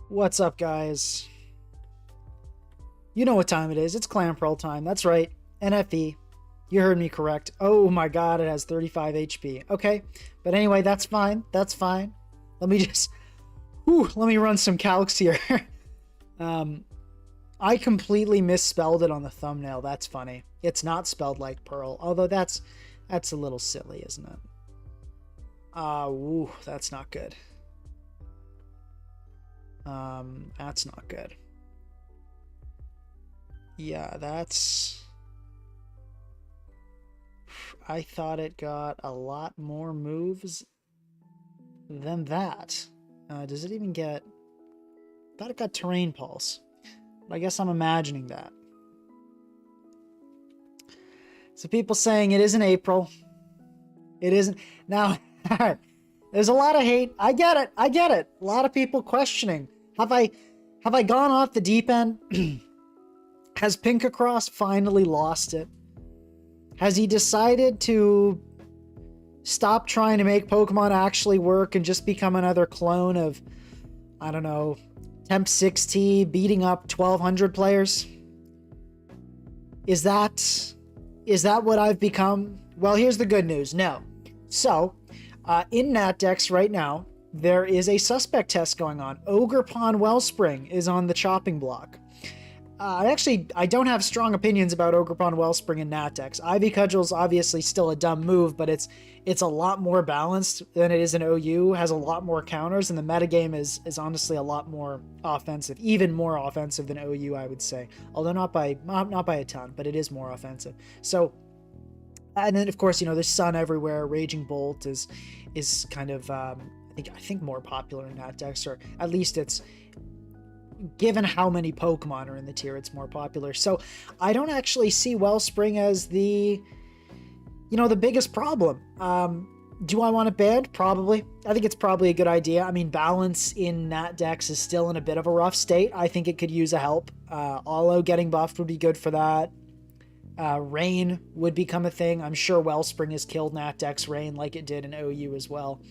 What's up, guys? You know what time it is. It's Clamperl time. That's right. NFE. You heard me correct. Oh my god, it has 35 HP. Okay. But anyway, that's fine. That's fine. Let me just... let me run some calcs here. I completely misspelled it on the thumbnail. That's funny. It's not spelled like Pearl. Although that's a little silly, isn't it? That's not good. That's not good. Yeah, that's... I thought it got a lot more moves than that. Does it even get... I thought it got Terrain Pulse. But I guess I'm imagining that. So people saying it isn't April. It isn't... Now, there's a lot of hate. I get it. I get it. A lot of people questioning. Have I gone off the deep end? Has Pinkacross finally lost it? Has he decided to stop trying to make Pokemon actually work and just become another clone of, I don't know, Temp 6T beating up 1,200 players? Is that what I've become? Well, here's the good news. No. So, in NatDex right now, there is a suspect test going on. Ogre Pond Wellspring is on the chopping block. I don't have strong opinions about Ogre Pond Wellspring and NatDex. Ivy Cudgel's obviously still a dumb move, but it's a lot more balanced than it is in OU, has a lot more counters, and the metagame is honestly a lot more offensive, even more offensive than OU, I would say. Although not by a ton, but it is more offensive. So, and then of course, you know, there's Sun everywhere. Raging Bolt is kind of I think more popular in NatDex, or at least it's, given how many Pokemon are in the tier, it's more popular. So I don't actually see Wellspring as the biggest problem. Do I want it banned? Probably. I think it's probably a good idea. I mean, balance in NatDex is still in a bit of a rough state. I think it could use a help. Alo getting buffed would be good for that. Rain would become a thing. I'm sure Wellspring has killed NatDex Rain like it did in OU as well.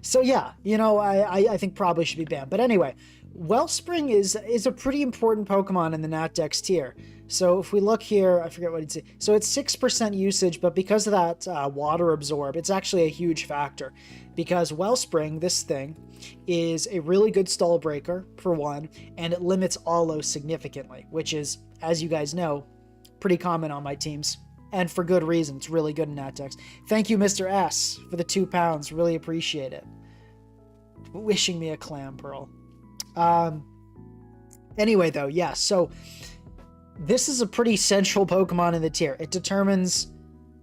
So yeah, you know, I think probably should be banned. But anyway, Wellspring is a pretty important Pokemon in the NatDex tier. So if we look here, I forget what it's... So it's 6% usage, but because of that water absorb, it's actually a huge factor. Because Wellspring, this thing, is a really good stall breaker, for one, and it limits Alo significantly, which is, as you guys know, pretty common on my teams. And for good reason. It's really good in NatDex. Thank you, Mr. S, for the £2. Really appreciate it. Wishing me a Clamperl. Anyway, though, yeah. So this is a pretty central Pokemon in the tier. It determines...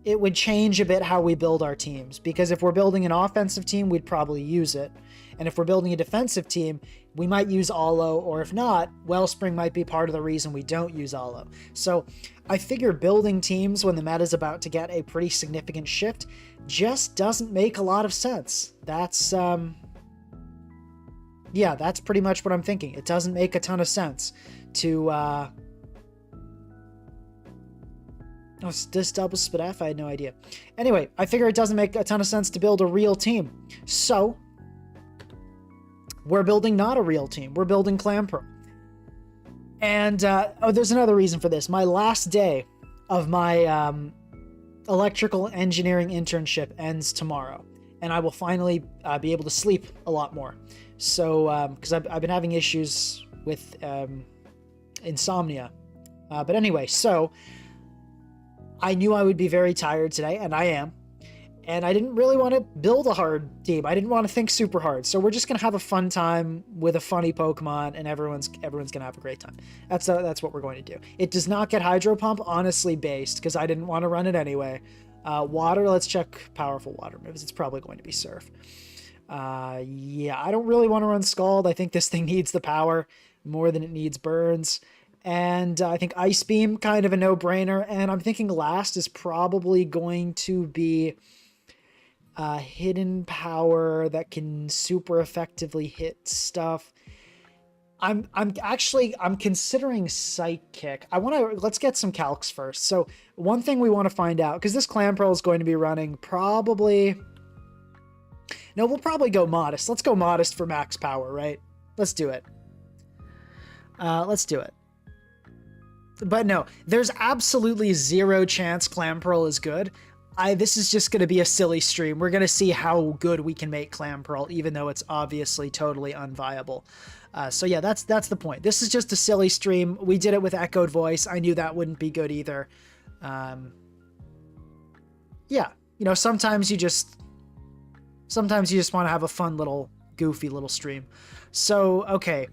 It would change a bit how we build our teams. Because if we're building an offensive team, we'd probably use it. And if we're building a defensive team, we might use Alo. Or if not, Wellspring might be part of the reason we don't use Alo. So I figure building teams when the meta's about to get a pretty significant shift just doesn't make a lot of sense. That's, yeah, that's pretty much what I'm thinking. It doesn't make a ton of sense to, oh, this double spit F? I had no idea. Anyway, I figure it doesn't make a ton of sense to build a real team. So, we're building not a real team. We're building Clamperl. And, oh, there's another reason for this. My last day of my electrical engineering internship ends tomorrow. And I will finally be able to sleep a lot more. So, because I've been having issues with insomnia. But anyway, so I knew I would be very tired today, and I am. And I didn't really want to build a hard team. I didn't want to think super hard. So we're just going to have a fun time with a funny Pokemon, and everyone's going to have a great time. That's what we're going to do. It does not get Hydro Pump, honestly, based, because I didn't want to run it anyway. Water, let's check powerful water moves. It's probably going to be Surf. Yeah, I don't really want to run Scald. I think this thing needs the power more than it needs Burns. And I think Ice Beam, kind of a no-brainer. And I'm thinking last is probably going to be hidden power that can super effectively hit stuff. I'm considering Psychic. Let's get some calcs first. So one thing we want to find out, because this Clamperl is going to be running probably, no, we'll probably go modest. Let's go modest for max power, right? Let's do it. Let's do it. But no, there's absolutely zero chance Clamperl is good. This is just going to be a silly stream. We're going to see how good we can make Clamperl, even though it's obviously totally unviable. So yeah, that's the point. This is just a silly stream. We did it with echoed voice. I knew that wouldn't be good either. Yeah, you know, sometimes you just want to have a fun little, goofy little stream. So, okay.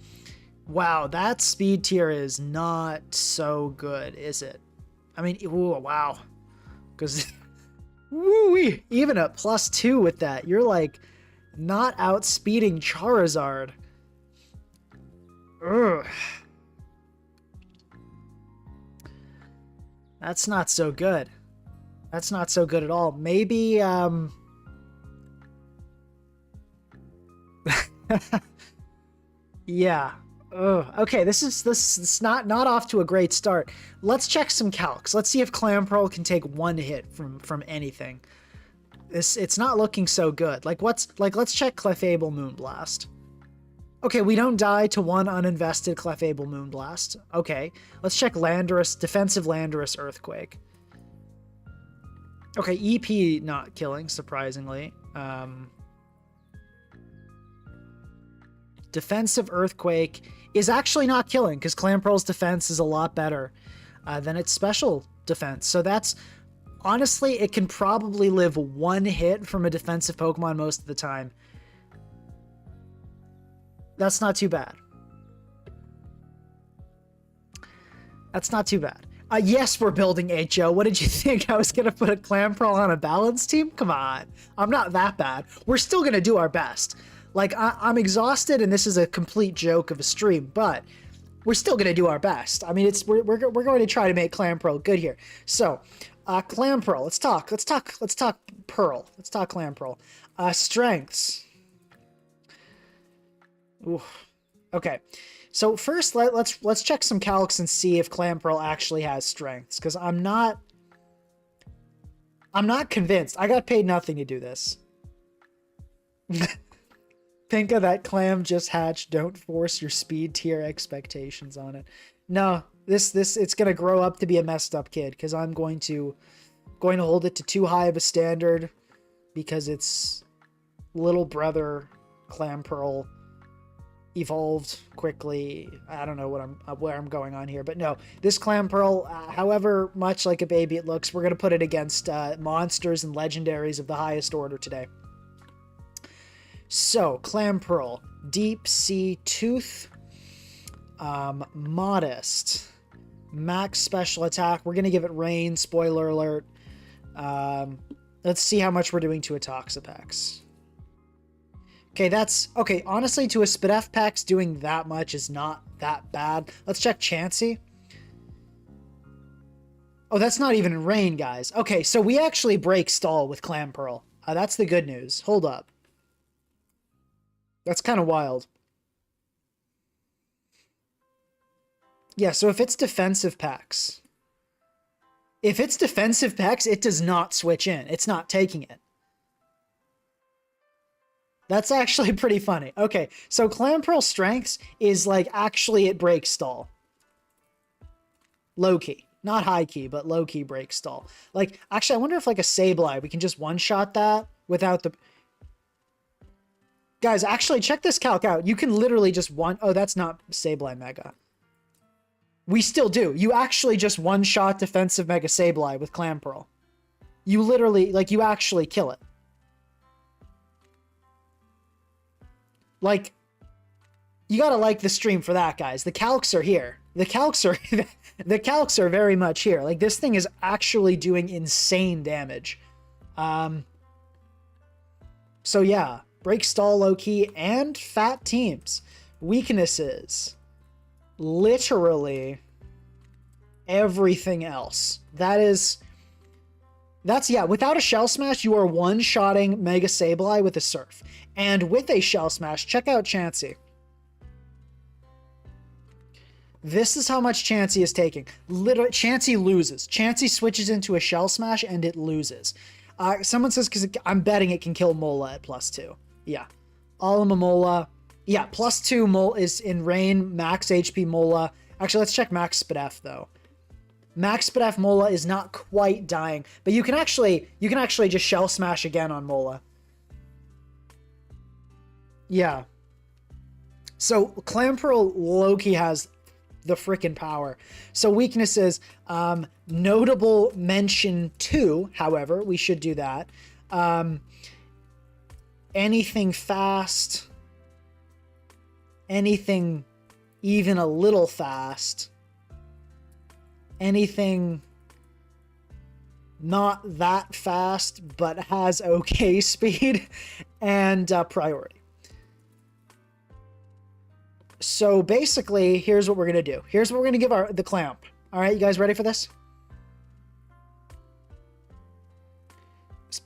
Wow, that speed tier is not so good, is it? I mean, ooh, wow. Because, woo-wee, even at +2 with that, you're like not outspeeding Charizard. Ugh. That's not so good. That's not so good at all. Maybe, yeah. Ugh. Okay, this is not off to a great start. Let's check some calcs. Let's see if Clamperl can take one hit from anything. It's not looking so good. Let's check Clefable Moonblast. Okay, we don't die to one uninvested Clefable Moonblast. Okay, let's check Landorus, defensive Landorus Earthquake. Okay, EP not killing, surprisingly. Defensive Earthquake is actually not killing because Clamperl's defense is a lot better than its special defense. So that's, honestly, it can probably live one hit from a defensive Pokemon most of the time. That's not too bad. That's not too bad. Yes, we're building HO. What did you think? I was going to put a Clamperl on a balance team? Come on. I'm not that bad. We're still going to do our best. Like, I'm exhausted, and this is a complete joke of a stream, but we're still going to do our best. I mean, we're going to try to make Clamperl good here. So, Clamperl, let's talk Pearl. Let's talk Clamperl. Strengths. Ooh. Okay. So first, let's check some calcs and see if Clamperl actually has strengths, because I'm not convinced. I got paid nothing to do this. Pinka, that Clam just hatched. Don't force your speed tier expectations on it. No, it's gonna grow up to be a messed up kid, because I'm going to hold it to too high of a standard, because it's little brother Clamperl evolved quickly. I don't know where I'm going on here, but no, this Clamperl, however much like a baby it looks, we're gonna put it against monsters and legendaries of the highest order today. So, Clamperl, Deep Sea Tooth, Modest, Max Special Attack. We're going to give it Rain, spoiler alert. Let's see how much we're doing to a Toxapex. Okay, okay, honestly, to a Spadefpex, doing that much is not that bad. Let's check Chansey. Oh, that's not even Rain, guys. Okay, so we actually break stall with Clamperl. That's the good news. Hold up. That's kind of wild. Yeah, so if it's defensive packs, it does not switch in. It's not taking it. That's actually pretty funny. Okay, so Clamperl strengths is like actually it breaks stall. Low key. Not high key, but low key breaks stall. Like, actually, I wonder if like a Sableye, we can just one-shot that without the... Guys, actually, check this calc out. You can literally just oh, that's not Sableye Mega. We still do. You actually just one-shot defensive Mega Sableye with Clamperl. You literally, like, you actually kill it. Like, you gotta like the stream for that, guys. The calcs are here. The calcs are very much here. Like, this thing is actually doing insane damage. So yeah. Break stall low-key and fat teams. Weaknesses. Literally everything else. That is That's, yeah, without a Shell Smash, you are one-shotting Mega Sableye with a Surf. And with a Shell Smash, check out Chansey. This is how much Chansey is taking. Literally, Chansey loses. Chansey switches into a Shell Smash and it loses. Someone says, because I'm betting it can kill Mola at +2. Yeah. Alama Mola. Yeah, +2 Mola is in Rain, max HP Mola. Actually, let's check max Spadef, though. Max Spadef Mola is not quite dying, but you can actually just Shell Smash again on Mola. Yeah. So Clamperl low-key has the freaking power. So weaknesses, notable mention 2, however, we should do that. Anything fast, anything even a little fast, anything not that fast but has okay speed, and priority. So basically, here's what we're going to do. Here's what we're going to give the Clamp. All right, you guys ready for this?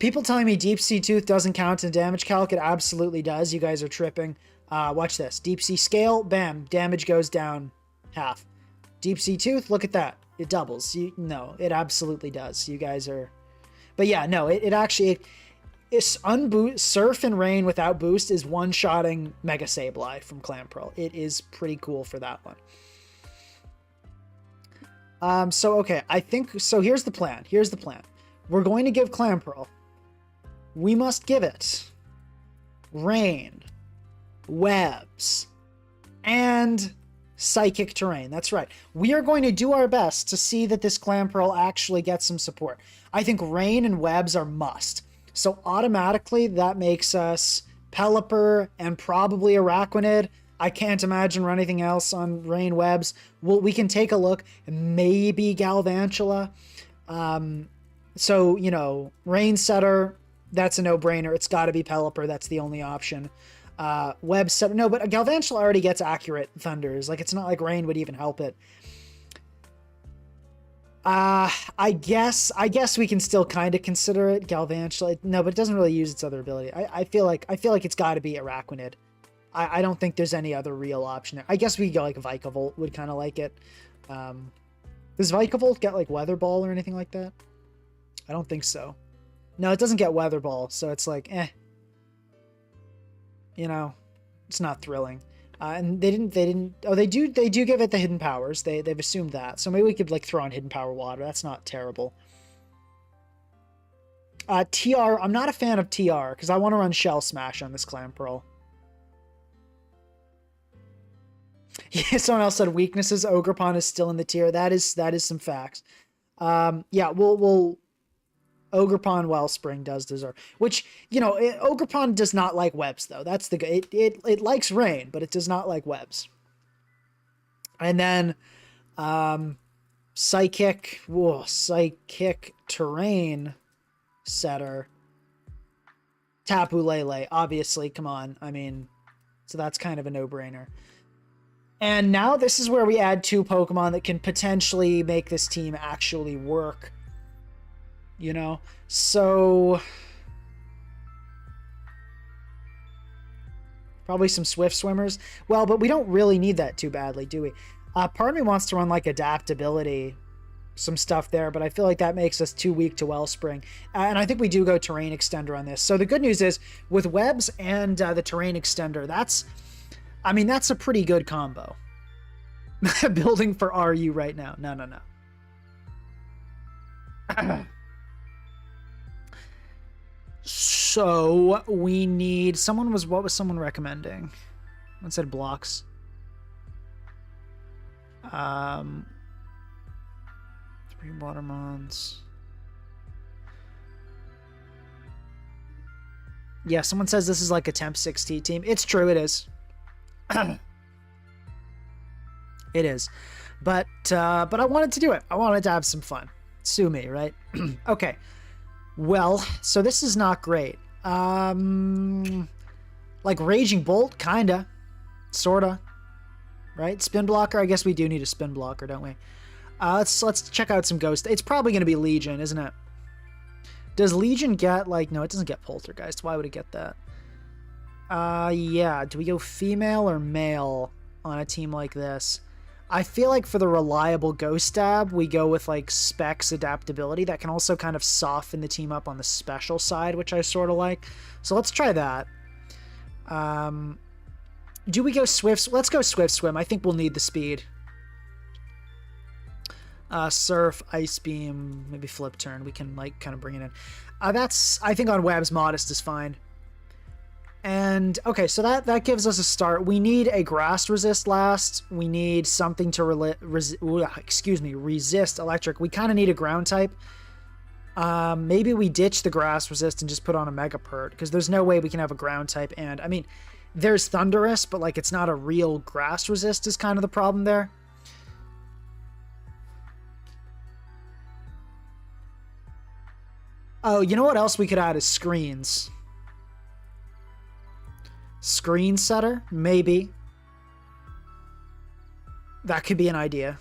People telling me Deep Sea Tooth doesn't count in damage calc. It absolutely does. You guys are tripping. Watch this. Deep Sea Scale, bam, damage goes down half. Deep Sea Tooth, look at that. It doubles. No, it absolutely does. You guys are... But yeah, no, it actually... It's Surf and Rain without boost is one-shotting Mega Sableye from Clamperl. It is pretty cool for that one. So, okay, I think... So here's the plan. Here's the plan. We're going to give Clamperl. We must give it Rain, Webs, and Psychic Terrain. That's right. We are going to do our best to see that this Clamperl actually gets some support. I think Rain and Webs are must. So automatically that makes us Pelipper and probably Araquanid. I can't imagine anything else on Rain Webs. We can take a look. Maybe Galvantula. So, you know, Rain Setter, that's a no-brainer. It's got to be Pelipper. That's the only option. Web Setter. No, but Galvantula already gets accurate Thunders. Like, it's not like Rain would even help it. I guess we can still kind of consider it Galvantula. No, but it doesn't really use its other ability. I feel like it's got to be Araquanid. I don't think there's any other real option there. I guess we go like Vikavolt would kind of like it. Does Vikavolt get like Weather Ball or anything like that? I don't think so. No, it doesn't get Weather Ball, so it's like, you know, it's not thrilling. And they didn't. Oh, they do give it the hidden powers. They've assumed that. So maybe we could like throw on hidden power water. That's not terrible. TR. I'm not a fan of TR because I want to run Shell Smash on this Clamperl. Yeah, someone else said weaknesses. Ogerpon is still in the tier. That is some facts. Yeah, we'll Ogerpon Wellspring does deserve, which, you know, Ogerpon does not like webs though. That's it likes rain, but it does not like webs. And then Psychic Terrain Setter, Tapu Lele, obviously, come on. I mean, so that's kind of a no-brainer. And now this is where we add 2 Pokemon that can potentially make this team actually work. You know, so probably some Swift Swimmers. Well, but we don't really need that too badly, do we? Part of me wants to run like adaptability, some stuff there, but I feel like that makes us too weak to Wellspring. And I think we do go Terrain Extender on this. So the good news is with Webs and the Terrain Extender, that's a pretty good combo. Building for RU right now. No. So we need what was someone recommending? Someone said blocks. 3 Watermons. Yeah, someone says this is like a Temp 6T team. It's true, it is. It is. But I wanted to do it. I wanted to have some fun. Sue me, right? Okay. Well, so this is not great. Like Raging Bolt, kinda. Sorta. Right? Spin Blocker, I guess we do need a Spin Blocker, don't we? Let's check out some Ghost. It's probably going to be Legion, isn't it? Does Legion get, like, no, it doesn't get Poltergeist. Why would it get that? Yeah. Do we go female or male on a team like this? I feel like for the reliable Ghost Stab, we go with, like, Specs adaptability. That can also kind of soften the team up on the special side, which I sort of like. So let's try that. Do we go Swift? Let's go Swift Swim. I think we'll need the speed. Surf, Ice Beam, maybe Flip Turn. We can, like, kind of bring it in. I think on Webs, Modest is fine. And, okay, so that gives us a start. We need a Grass Resist last. We need something to resist Electric. We kind of need a Ground type. Maybe we ditch the Grass Resist and just put on a Megapert, because there's no way we can have a Ground type. And, I mean, there's Thunderous, but, like, it's not a real Grass Resist is kind of the problem there. Oh, you know what else we could add is Screens. Screen Setter? Maybe. That could be an idea.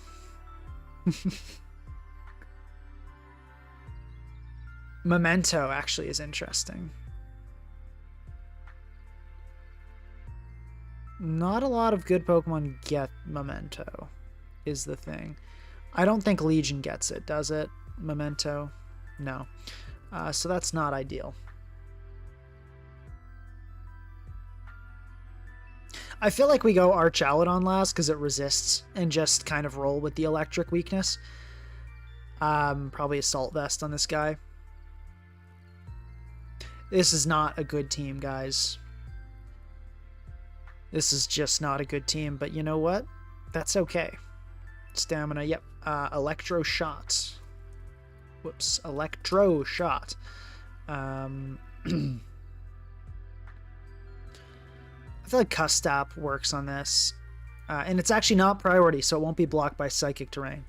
Memento actually is interesting. Not a lot of good Pokemon get Memento, is the thing. I don't think Legion gets it, does it? Memento? No. So that's not ideal. I feel like we go Archaludon last because it resists and just kind of roll with the electric weakness. Probably Assault Vest on this guy. This is not a good team, guys. This is just not a good team, but you know what? That's okay. Stamina, yep. Electro Shot. Whoops, Electro Shot. I feel like Custap works on this. And it's actually not priority, so it won't be blocked by Psychic Terrain.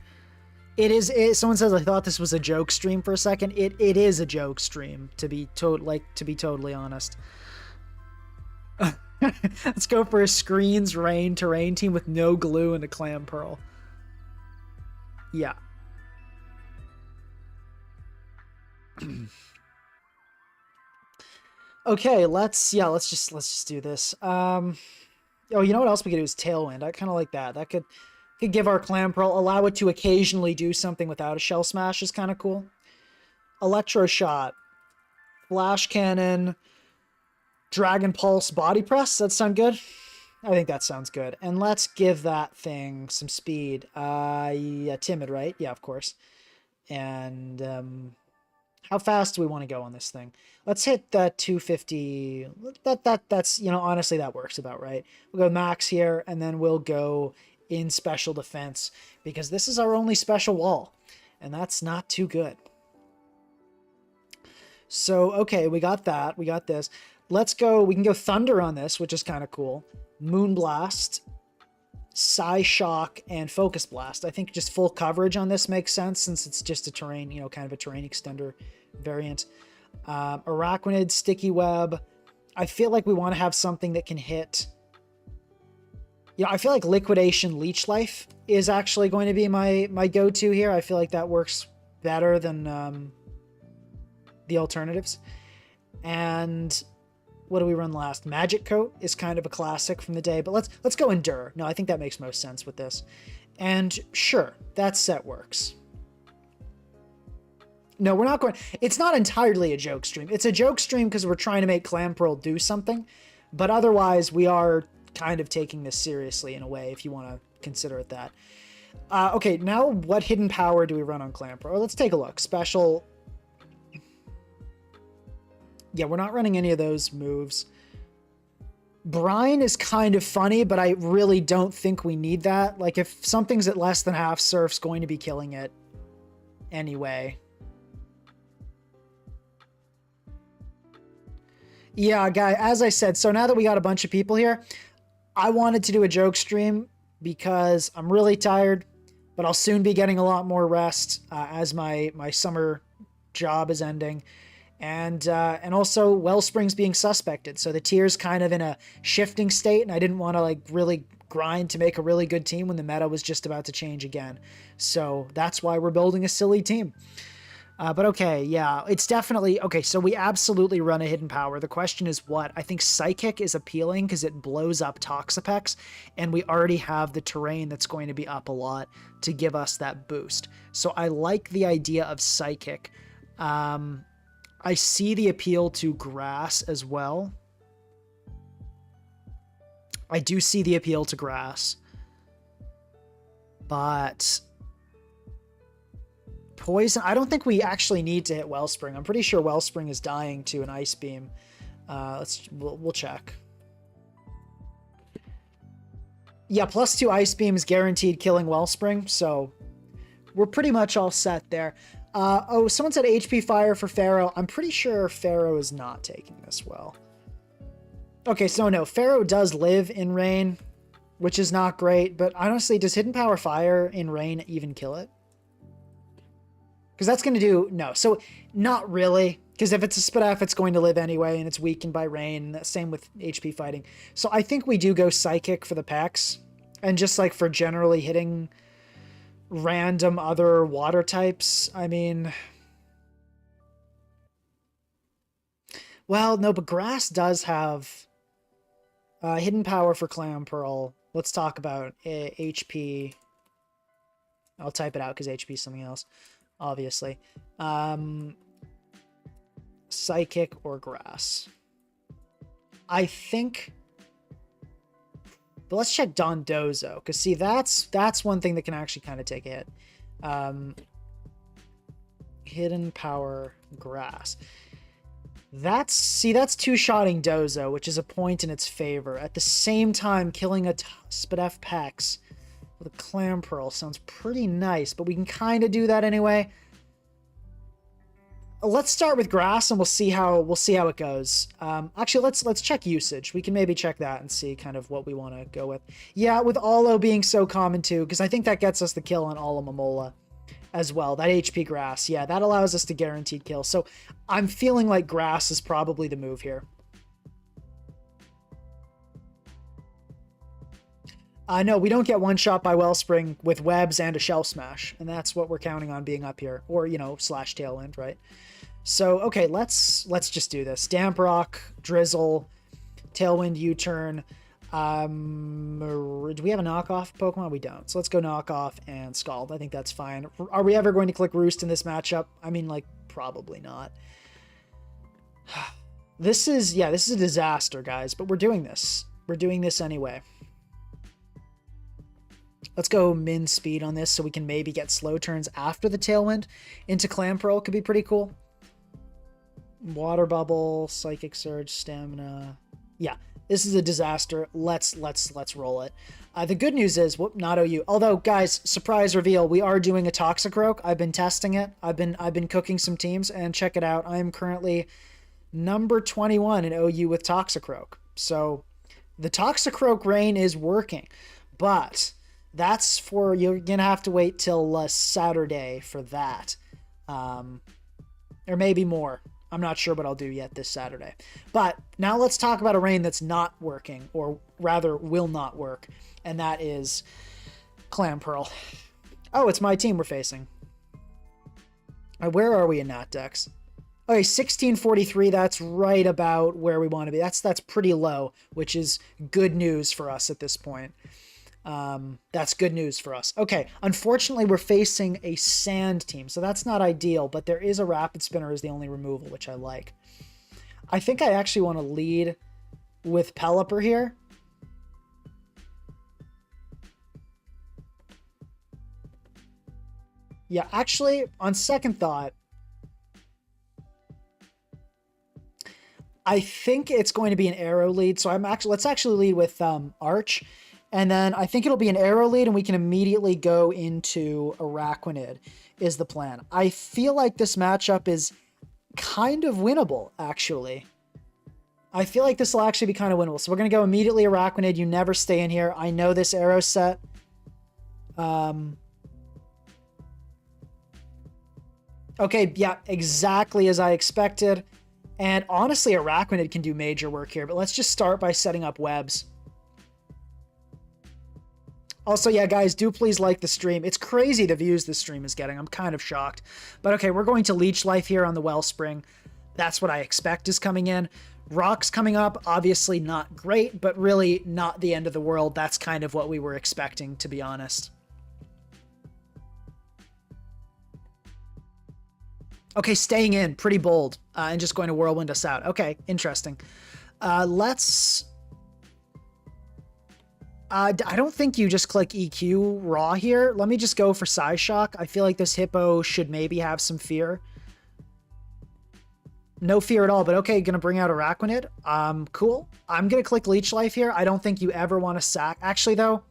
Someone says, I thought this was a joke stream for a second. It is a joke stream, to be totally honest. Let's go for a Screens Rain Terrain team with no glue and a Clamperl. Yeah. Okay, let's just do this. Oh, you know what else we could do is Tailwind. I kind of like that. That could give our Clamperl, allow it to occasionally do something without a Shell Smash is kind of cool. Electro Shot, Flash Cannon, Dragon Pulse, Body Press. That sound good? I think that sounds good. And let's give that thing some speed. Yeah, Timid, right? Yeah, of course. And how fast do we want to go on this thing? Let's hit that 250. That's, you know, honestly, that works about right. We'll go max here, and then we'll go in special defense, because this is our only special wall, and that's not too good. So, okay, we got that. We got this. Let's go. We can go Thunder on this, which is kind of cool. Moonblast, Psyshock, and Focus Blast. I think just full coverage on this makes sense, since it's just a terrain, you know, kind of a terrain extender variant. Araquanid, Sticky Web. I feel like we want to have something that can hit. Yeah, I feel like Liquidation Leech Life is actually going to be my go-to here. I feel like that works better than the alternatives. And what do we run last? Magic Coat is kind of a classic from the day, but let's go Endure. No, I think that makes most sense with this. And sure, that set works. No, we're not going... It's not entirely a joke stream. It's a joke stream because we're trying to make Clamperl do something, but otherwise we are kind of taking this seriously in a way, if you want to consider it that. Okay, now what hidden power do we run on Clamperl? Let's take a look. Special... Yeah, we're not running any of those moves. Brine is kind of funny, but I really don't think we need that. Like, if something's at less than half, Surf's going to be killing it anyway. Yeah, guy, as I said, so now that we got a bunch of people here, I wanted to do a joke stream because I'm really tired, but I'll soon be getting a lot more rest as my summer job is ending. And also Wellspring's being suspected. So the tier's kind of in a shifting state, and I didn't want to like really grind to make a really good team when the meta was just about to change again. So that's why we're building a silly team. But okay, yeah, it's definitely okay. So we absolutely run a hidden power. The question is what? I think Psychic is appealing because it blows up Toxapex, and we already have the terrain that's going to be up a lot to give us that boost. So I like the idea of Psychic. I see the appeal to Grass as well. I do see the appeal to Grass, but Poison, I don't think we actually need to hit Wellspring. I'm pretty sure Wellspring is dying to an Ice Beam. We'll check. Yeah, +2 Ice Beam is guaranteed killing Wellspring, so we're pretty much all set there. Oh, someone said HP Fire for Pharaoh. I'm pretty sure Pharaoh is not taking this well. Okay, so no, Pharaoh does live in Rain, which is not great, but honestly, does Hidden Power Fire in Rain even kill it? Because that's going to do... No, so not really. Because if it's a Spadef, it's going to live anyway, and it's weakened by Rain. Same with HP Fighting. So I think we do go Psychic for the packs. And just like for generally hitting random other water types, I mean... Well, no, but Grass does have Hidden Power for Clamperl. Let's talk about HP. I'll type it out because HP is something else. Obviously. Psychic or Grass. I think... But let's check Dondozo. Because, see, that's one thing that can actually kind of take a hit. Hidden Power Grass. That's two-shotting Dozo, which is a point in its favor. At the same time, killing a Spadef Pex with a Clamperl sounds pretty nice, but we can kind of do that anyway. Let's start with Grass, and we'll see how it goes. Actually, let's check usage. We can maybe check that and see kind of what we want to go with. Yeah, with Olo being so common too, because I think that gets us the kill on Olo Momola as well. That HP Grass, yeah, that allows us to guaranteed kill. So I'm feeling like Grass is probably the move here. No, we don't get one shot by Wellspring with webs and a Shell Smash, and that's what we're counting on being up here, or slash Tailwind, right? So okay, let's just do this. Damp Rock, Drizzle, Tailwind, U-turn. Do we have a knockoff Pokemon? We don't. So let's go knockoff and Scald. I think that's fine. Are we ever going to click Roost in this matchup? I mean, like, probably not. This is a disaster, guys, but we're doing this. We're doing this anyway. Let's go min speed on this so we can maybe get slow turns after the Tailwind into Clamperl. Could be pretty cool. Water Bubble, Psychic Surge, Stamina. Yeah, this is a disaster. Let's roll it. The good news is, not OU. Although, guys, surprise reveal, we are doing a Toxicroak. I've been testing it. I've been cooking some teams, and check it out. I am currently number 21 in OU with Toxicroak. So the Toxicroak reign is working, but that's for, you're gonna have to wait till Saturday for that, or maybe more. I'm not sure what I'll do yet this Saturday. But now let's talk about a reign that's not working, or rather will not work, and that is Clamperl. Oh, it's my team we're facing. Where are we in Nat Dex? Okay, 1643, that's right about where we want to be. That's pretty low, which is good news for us at this point. That's good news for us. Okay, unfortunately we're facing a sand team, so that's not ideal, but there is a Rapid Spinner as the only removal, which I like. I think I actually want to lead with Pelipper here. Yeah, actually, on second thought, I think it's going to be an arrow lead, so let's actually lead with Arch. And then I think it'll be an arrow lead, and we can immediately go into Araquanid is the plan. I feel like this matchup is kind of winnable, actually. I feel like this will actually be kind of winnable. So we're going to go immediately Araquanid. You never stay in here. I know this arrow set. Okay, yeah, exactly as I expected. And honestly, Araquanid can do major work here, but let's just start by setting up webs. Also, yeah, guys, do please like the stream. It's crazy the views this stream is getting. I'm kind of shocked. But okay, we're going to Leech Life here on the Wellspring. That's what I expect is coming in. Rocks coming up, obviously not great, but really not the end of the world. That's kind of what we were expecting, to be honest. Okay, staying in, pretty bold, and just going to Whirlwind us out. Okay, interesting. Let's... I don't think you just click EQ raw here. Let me just go for Psyshock. I feel like this Hippo should maybe have some fear. No fear at all, but okay, gonna bring out Araquanid. Cool. I'm gonna click Leech Life here. I don't think you ever want to sack. Actually, though,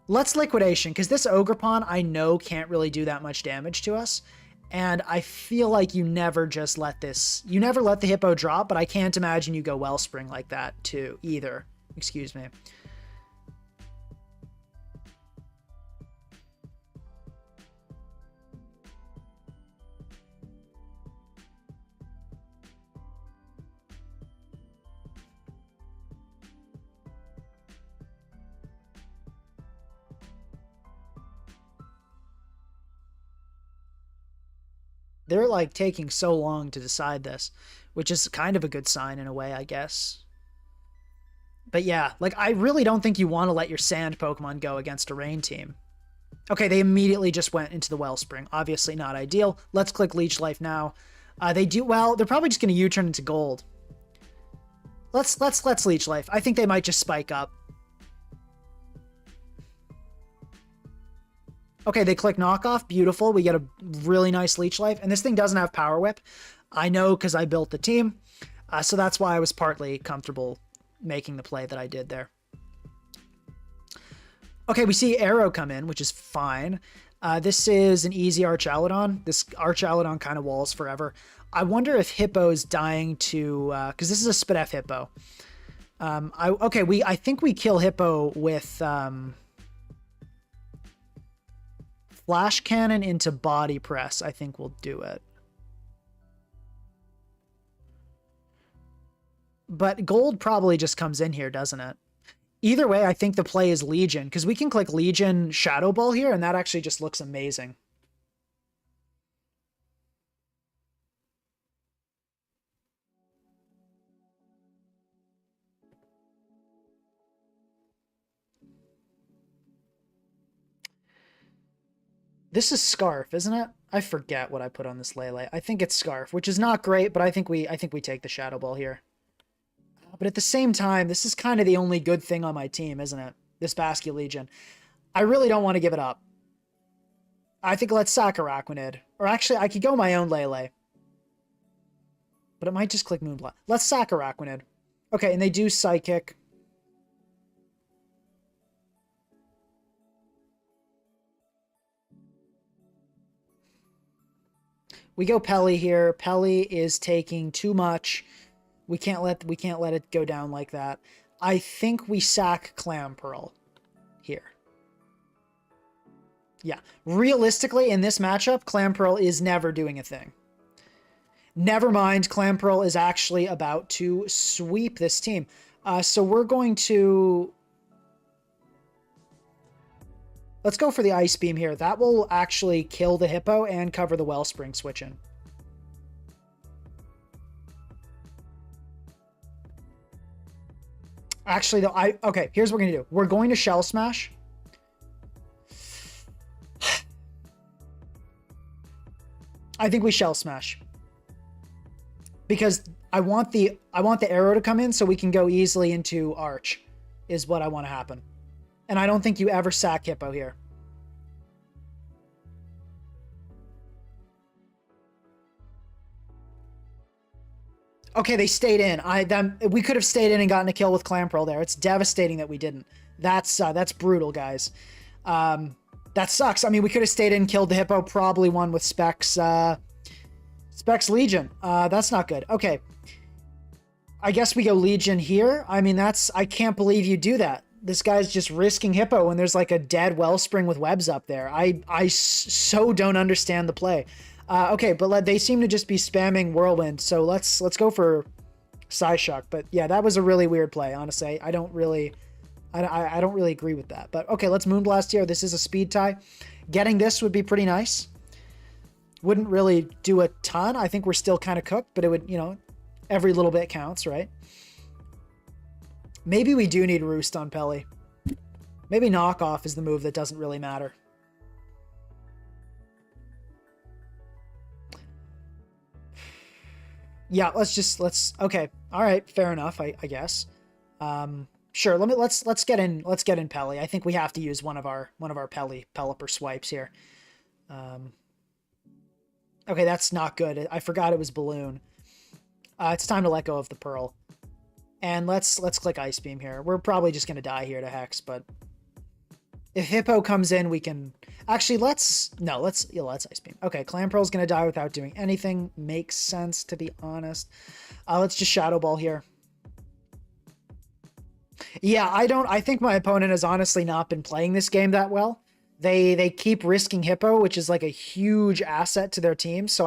let's Liquidation, because this Ogerpon I know can't really do that much damage to us. And I feel like you never just let this... You never let the Hippo drop, but I can't imagine you go Wellspring like that, too, either. Excuse me. They're like taking so long to decide this, which is kind of a good sign in a way, I guess. But yeah, like I really don't think you want to let your sand Pokemon go against a rain team. Okay, they immediately just went into the Wellspring. Obviously not ideal. Let's click Leech Life now. They do well. They're probably just going to U-turn into gold. Let's Leech Life. I think they might just spike up. Okay, they click Knockoff. Beautiful. We get a really nice Leech Life. And this thing doesn't have Power Whip. I know because I built the team. So that's why I was partly comfortable making the play that I did there. Okay, we see Arrow come in, which is fine. This is an easy Archaludon. This Archaludon kind of walls forever. I wonder if Hippo's dying to... Because this is a Spadef Hippo. I think we kill Hippo with... Flash Cannon into Body Press, I think we'll do it. But gold probably just comes in here, doesn't it? Either way, I think the play is Legion, because we can click Legion Shadow Ball here, and that actually just looks amazing. This is Scarf, isn't it? I forget what I put on this Lele. I think it's Scarf, which is not great, but I think we take the Shadow Ball here. But at the same time, this is kind of the only good thing on my team, isn't it? This Basque Legion. I really don't want to give it up. I think let's sack Araquanid. Or actually, I could go my own Lele. But it might just click Moonblast. Let's sack Araquanid. Okay, and they do Psychic. We go Pelly here. Pelly is taking too much. We can't let it go down like that. I think we sack Clamperl here. Yeah. Realistically, in this matchup, Clamperl is never doing a thing. Never mind, Clamperl is actually about to sweep this team. So we're going to... Let's go for the Ice Beam here. That will actually kill the Hippo and cover the Wellspring switch-in. Actually, though, okay, here's what we're going to do. We're going to Shell Smash. I think we Shell Smash. Because I want the arrow to come in so we can go easily into Arch, is what I want to happen. And I don't think you ever sack Hippo here. Okay, they stayed in. We could have stayed in and gotten a kill with Clamperl there. It's devastating that we didn't. That's brutal, guys. That sucks. I mean, we could have stayed in, killed the Hippo, probably won with Specs Legion. That's not good. Okay. I guess we go Legion here. I mean, I can't believe you do that. This guy's just risking Hippo when there's like a dead Wellspring with webs up there. I so don't understand the play. Okay, but they seem to just be spamming Whirlwind, so let's go for Psyshock. But yeah, that was a really weird play, honestly. I don't really I don't really agree with that. But okay, let's Moonblast here. This is a speed tie. Getting this would be pretty nice. Wouldn't really do a ton. I think we're still kind of cooked, but it would, you know, every little bit counts, right? Maybe we do need Roost on Pelly. Maybe Knockoff is the move that doesn't really matter. Yeah, okay. All right, fair enough, I guess. Sure, let's get in Pelly. I think we have to use one of our Pelipper swipes here. Okay, that's not good. I forgot it was Balloon. It's time to let go of the Pearl. And let's click Ice Beam here. We're probably just gonna die here to Hex, but if Hippo comes in, we can actually let's Ice Beam. Okay, Clamperl's gonna die without doing anything. Makes sense, to be honest. Let's just Shadow Ball here. Yeah, I think my opponent has honestly not been playing this game that well. They keep risking Hippo, which is like a huge asset to their team. So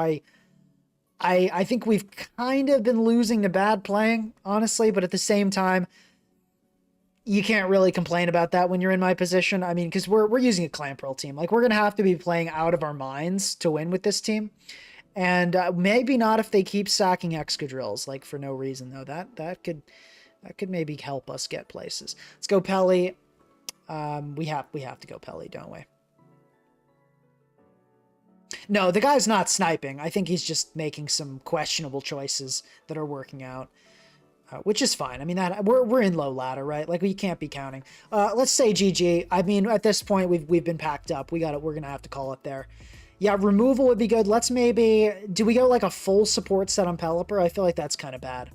I think we've kind of been losing to bad playing, honestly, but at the same time, you can't really complain about that when you're in my position. I mean, because we're using a Clamperl team. Like, we're going to have to be playing out of our minds to win with this team. And maybe not if they keep sacking Excadrills, like, for no reason, though. That could maybe help us get places. Let's go Pelly. We have to go Pelly, don't we? No, the guy's not sniping. I think he's just making some questionable choices that are working out, which is fine. I mean, that we're in low ladder, right? Like, we can't be counting. Let's say GG. I mean, at this point, we've been packed up. We're gonna have to call it there. Yeah, removal would be good. Let's maybe do we go like a full support set on Pelipper? I feel like that's kind of bad.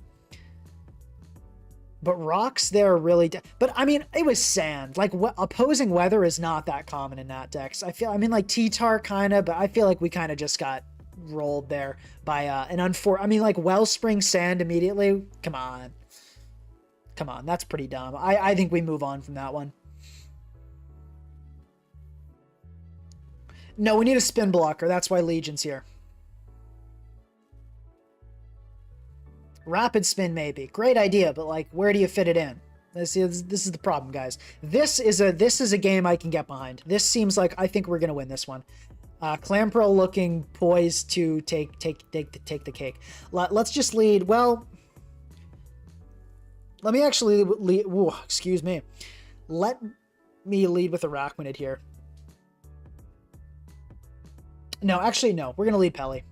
But rocks there are really... But, I mean, it was sand. Like, opposing weather is not that common in Nat decks. I mean, like, T-Tar kind of, but I feel like we kind of just got rolled there by I mean, like, Wellspring Sand immediately? Come on. Come on, that's pretty dumb. I think we move on from that one. No, we need a spin blocker. That's why Legion's here. Rapid spin, maybe. Great idea, but like, where do you fit it in? This is the problem, guys. This is a game I can get behind. This seems like I think we're gonna win this one. Clamperl looking poised to take the cake. Let's just lead. Well, let me actually lead. Ooh, excuse me. Let me lead with Arachninid here. No, actually, no. We're gonna lead Pelly.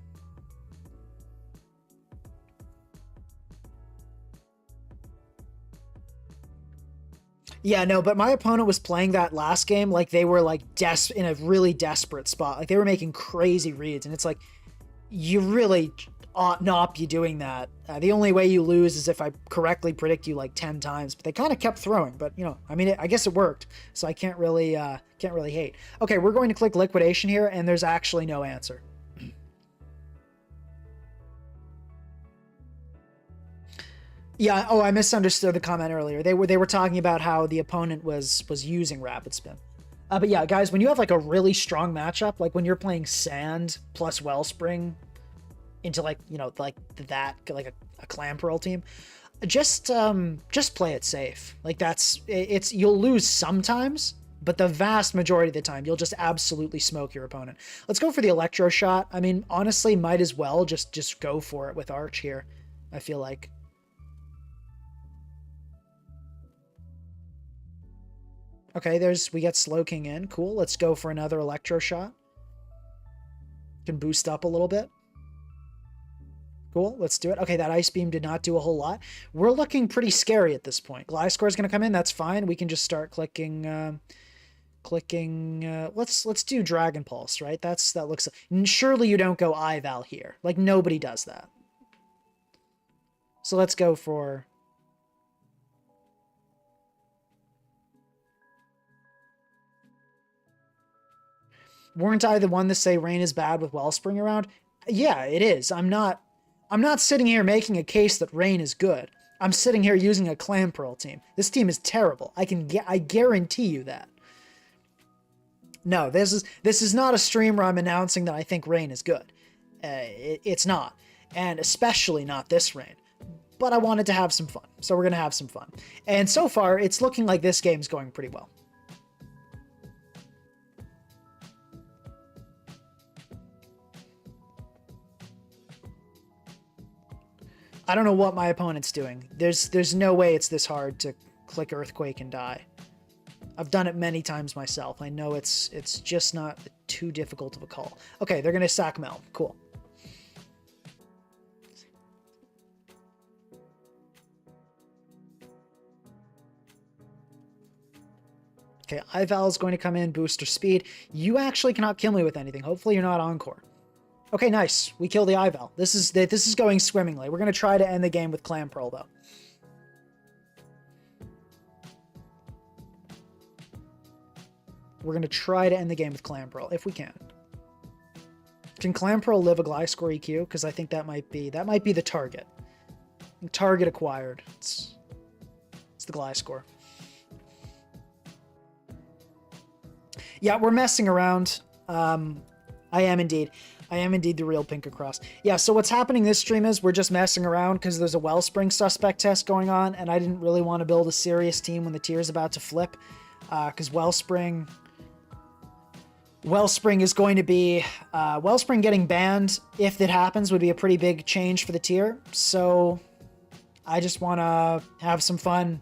Yeah, no, but my opponent was playing that last game like they were like in a really desperate spot. Like, they were making crazy reads, and it's like, you really ought not be doing that. The only way you lose is if I correctly predict you like 10 times. But they kind of kept throwing. But, you know, I mean, I guess it worked, so I can't really hate. Okay, we're going to click Liquidation here, and there's actually no answer. Yeah, oh, I misunderstood the comment earlier. They were talking about how the opponent was using Rapid Spin. But yeah, guys, when you have like a really strong matchup, like when you're playing Sand plus Wellspring into like, you know, like that, like a Clamperl team, just play it safe. Like, you'll lose sometimes, but the vast majority of the time, you'll just absolutely smoke your opponent. Let's go for the Electro Shot. I mean, honestly, might as well just go for it with Arch here, I feel like. Okay, we get Slowking in. Cool. Let's go for another Electro Shot. Can boost up a little bit. Cool. Let's do it. Okay, that Ice Beam did not do a whole lot. We're looking pretty scary at this point. Gliscor is going to come in. That's fine. We can just start clicking. Let's do Dragon Pulse, right? That looks. Surely you don't go Ival here. Like, nobody does that. So let's go for. Weren't I the one to say rain is bad with Wellspring around? Yeah, it is. I'm not sitting here making a case that rain is good. I'm sitting here using a Clamperl team. This team is terrible. I guarantee you that. No, this is not a stream where I'm announcing that I think rain is good. It's not. And especially not this rain. but I wanted to have some fun. So we're going to have some fun. And so far, it's looking like this game's going pretty well. I don't know what my opponent's doing. There's no way it's this hard to click Earthquake and die. I've done it many times myself. I know it's just not too difficult of a call. Okay, they're going to sack Mel. Cool. Okay, Ival is going to come in, booster speed. You actually cannot kill me with anything. Hopefully you're not Encore. Okay, nice. We kill the Ival. This is going swimmingly. We're going to try to end the game with Clamperl, though. We're going to try to end the game with Clamperl, if we can. Can Clamperl live a Gliscor EQ? Because I think that might be the target. Target acquired. It's the Gliscor. Yeah, we're messing around. I am indeed the real pink across. Yeah, so what's happening this stream is we're just messing around because there's a Wellspring suspect test going on, and I didn't really want to build a serious team when the tier's about to flip, because Wellspring is going to be... Wellspring getting banned, if that happens, would be a pretty big change for the tier, so I just want to have some fun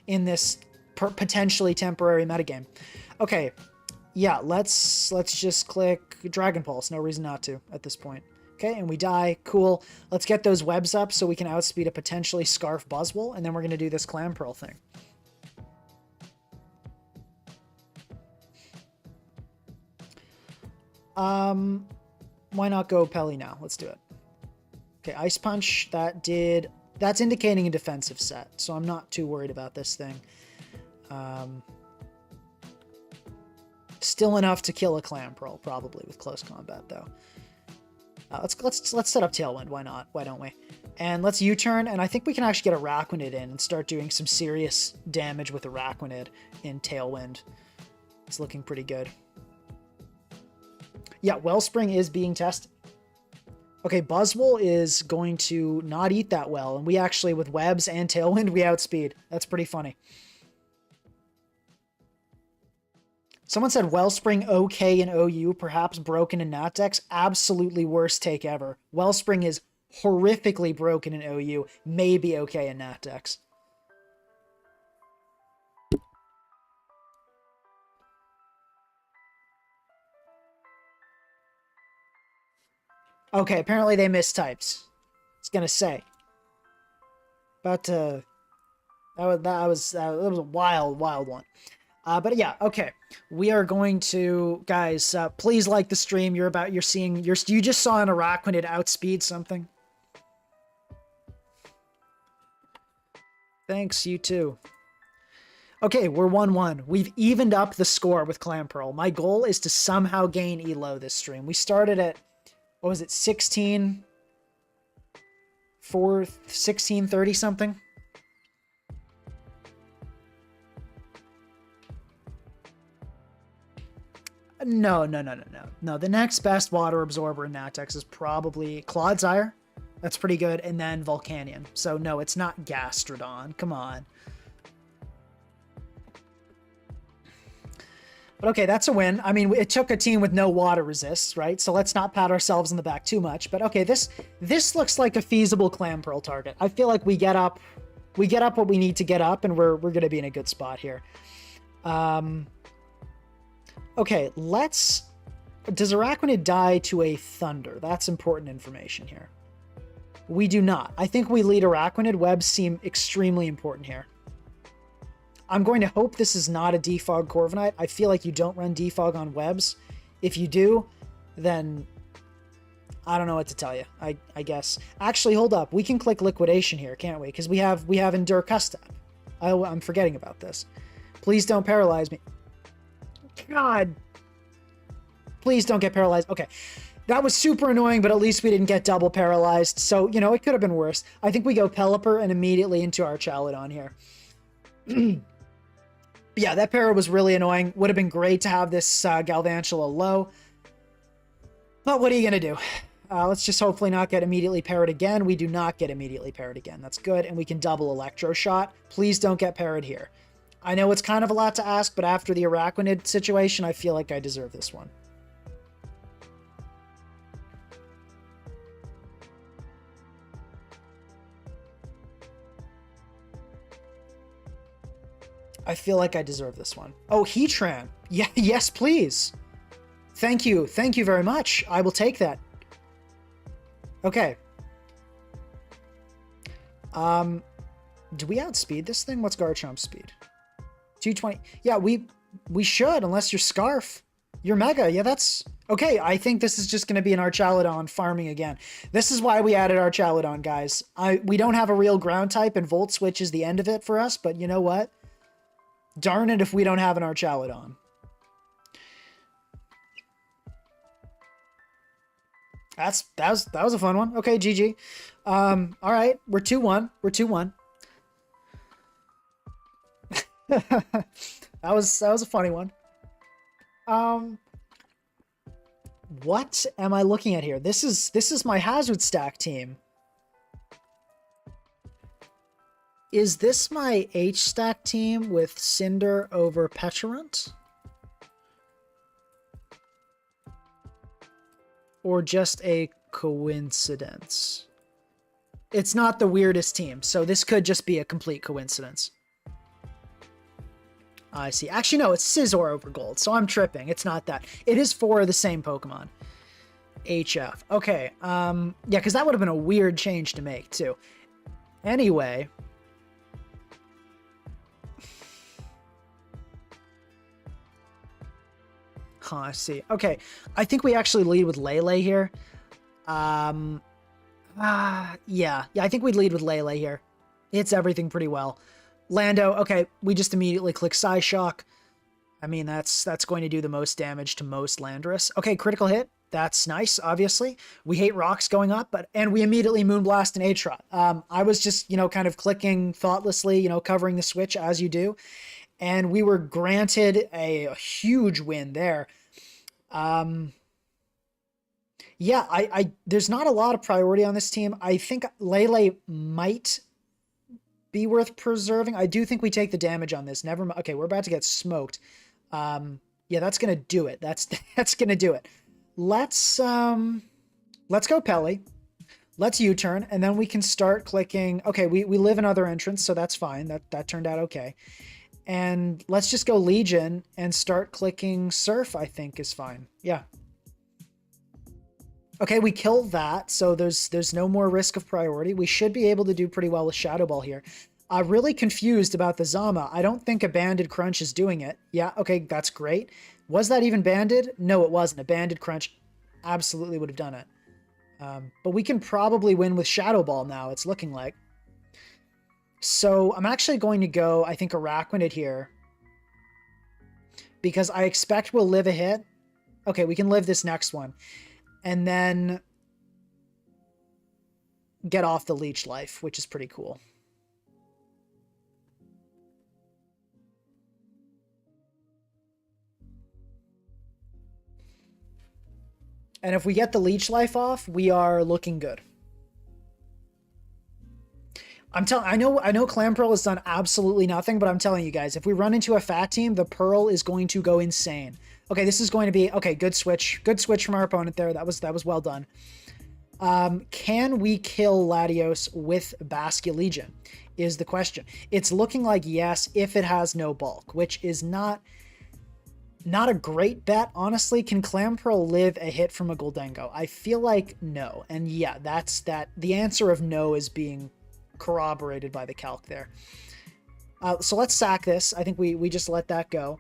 in this potentially temporary metagame. Okay. Yeah, let's just click Dragon Pulse. No reason not to at this point. Okay, and we die. Cool. Let's get those webs up so we can outspeed a potentially Scarf Buzzwole, and then we're going to do this Clamperl thing. Why not go Pelly now? Let's do it. Okay, Ice Punch. That's indicating a defensive set, so I'm not too worried about this thing. Still enough to kill a Clamperl, probably, with close combat, though. Let's set up Tailwind. Why not? Why don't we? And let's U-turn, and I think we can actually get Araquanid in and start doing some serious damage with Araquanid in Tailwind. It's looking pretty good. Yeah, Wellspring is being tested. Okay, Buzzwole is going to not eat that well, and we actually, with Webs and Tailwind, we outspeed. That's pretty funny. Someone said Wellspring okay in OU, perhaps broken in Natdex. Absolutely worst take ever. Wellspring is horrifically broken in OU, maybe okay in Natdex. Okay, apparently they mistyped. I was gonna say. But that was a wild one. But yeah, okay. We are going to, guys, please like the stream. You just saw an Araquanid outspeed something. Thanks, you too. Okay, we're 1-1. We've evened up the score with Clamperl. My goal is to somehow gain elo this stream. We started at, what was it, 1630 something? No. The next best water absorber in Natdex is probably Clodsire. That's pretty good. And then Volcanion. So no, it's not Gastrodon. Come on. But okay, that's a win. I mean, it took a team with no water resists, right? So let's not pat ourselves in the back too much. But okay, this looks like a feasible Clamperl target. I feel like we get up what we need to get up, and we're going to be in a good spot here. Okay, does Araquanid die to a Thunder? That's important information here. We do not. I think we lead Araquanid. Webs seem extremely important here. I'm going to hope this is not a Defog Corviknight. I feel like you don't run Defog on Webs. If you do, then I don't know what to tell you, I guess. Actually, hold up. We can click Liquidation here, can't we? Because we have Endure Custap. I'm forgetting about this. Please don't paralyze me. God. Please don't get paralyzed. Okay. That was super annoying, but at least we didn't get double paralyzed. So, you know, it could have been worse. I think we go Pelipper and immediately into our Chaladon here. Yeah, that para was really annoying. Would have been great to have this Galvantula low. But what are you going to do? Let's just hopefully not get immediately parried again. We do not get immediately parried again. That's good. And we can double Electro Shot. Please don't get parried here. I know it's kind of a lot to ask, but after the Araquanid situation, I feel like I deserve this one. I feel like I deserve this one. Oh, Heatran. Yeah, yes, please. Thank you. Thank you very much. I will take that. Okay. Do we outspeed this thing? What's Garchomp's speed? 220. Yeah, we should, unless you're Scarf. You're Mega. Yeah, that's... Okay, I think this is just going to be an Archaludon farming again. This is why we added Archaludon, guys. We don't have a real ground type, and Volt Switch is the end of it for us, but you know what? Darn it if we don't have an Archaludon. That was a fun one. Okay, GG. All right, we're 2-1. We're 2-1. that was a funny one. What am I looking at here? This is my Hazard Stack team. Is this my H-Stack team with Cinder over Petulant? Or just a coincidence? It's not the weirdest team, so this could just be a complete coincidence. I see. Actually, no, it's Scizor over Gold, so I'm tripping. It's not that. It is 4 of the same Pokemon. HF. Okay, yeah, because that would have been a weird change to make, too. Anyway... Huh, I see. Okay, I think we actually lead with Lele here. Yeah, I think we'd lead with Lele here. Hits everything pretty well. Lando, okay, we just immediately click Psyshock. I mean, that's going to do the most damage to most Landorus. Okay, critical hit. That's nice, obviously. We hate rocks going up, and we immediately Moonblast and Atrot. I was just, kind of clicking thoughtlessly, covering the switch as you do. And we were granted a huge win there. Yeah, there's not a lot of priority on this team. I think Lele might be worth preserving. I do think we take the damage on this. Never mind. Okay, we're about to get smoked. Yeah, that's gonna do it. That's gonna do it. Let's go Pelly. Let's U-turn, and then we can start clicking. Okay, we live in other entrance, so that's fine. That turned out okay. And let's just go Legion and start clicking Surf, I think is fine. Yeah. Okay, we killed that, so there's no more risk of priority. We should be able to do pretty well with Shadow Ball here. I'm really confused about the Zama. I don't think a Banded Crunch is doing it. Yeah, okay, that's great. Was that even banded? No, it wasn't. A Banded Crunch absolutely would have done it. But we can probably win with Shadow Ball now, it's looking like. So I'm actually going to go, I think, Araquanid here. Because I expect we'll live a hit. Okay, we can live this next one. And then get off the Leech Life, which is pretty cool. And if we get the Leech Life off, we are looking good. I know Clamperl has done absolutely nothing, but I'm telling you guys, if we run into a fat team, the Pearl is going to go insane. Okay, this is going to be okay. Good switch from our opponent there. That was well done. Can we kill Latios with Basculegion? Is the question. It's looking like yes, if it has no bulk, which is not a great bet, honestly. Can Clamperl live a hit from a Goldengo? I feel like no, and yeah, the answer of no is being corroborated by the calc there. So let's sack this. I think we just let that go.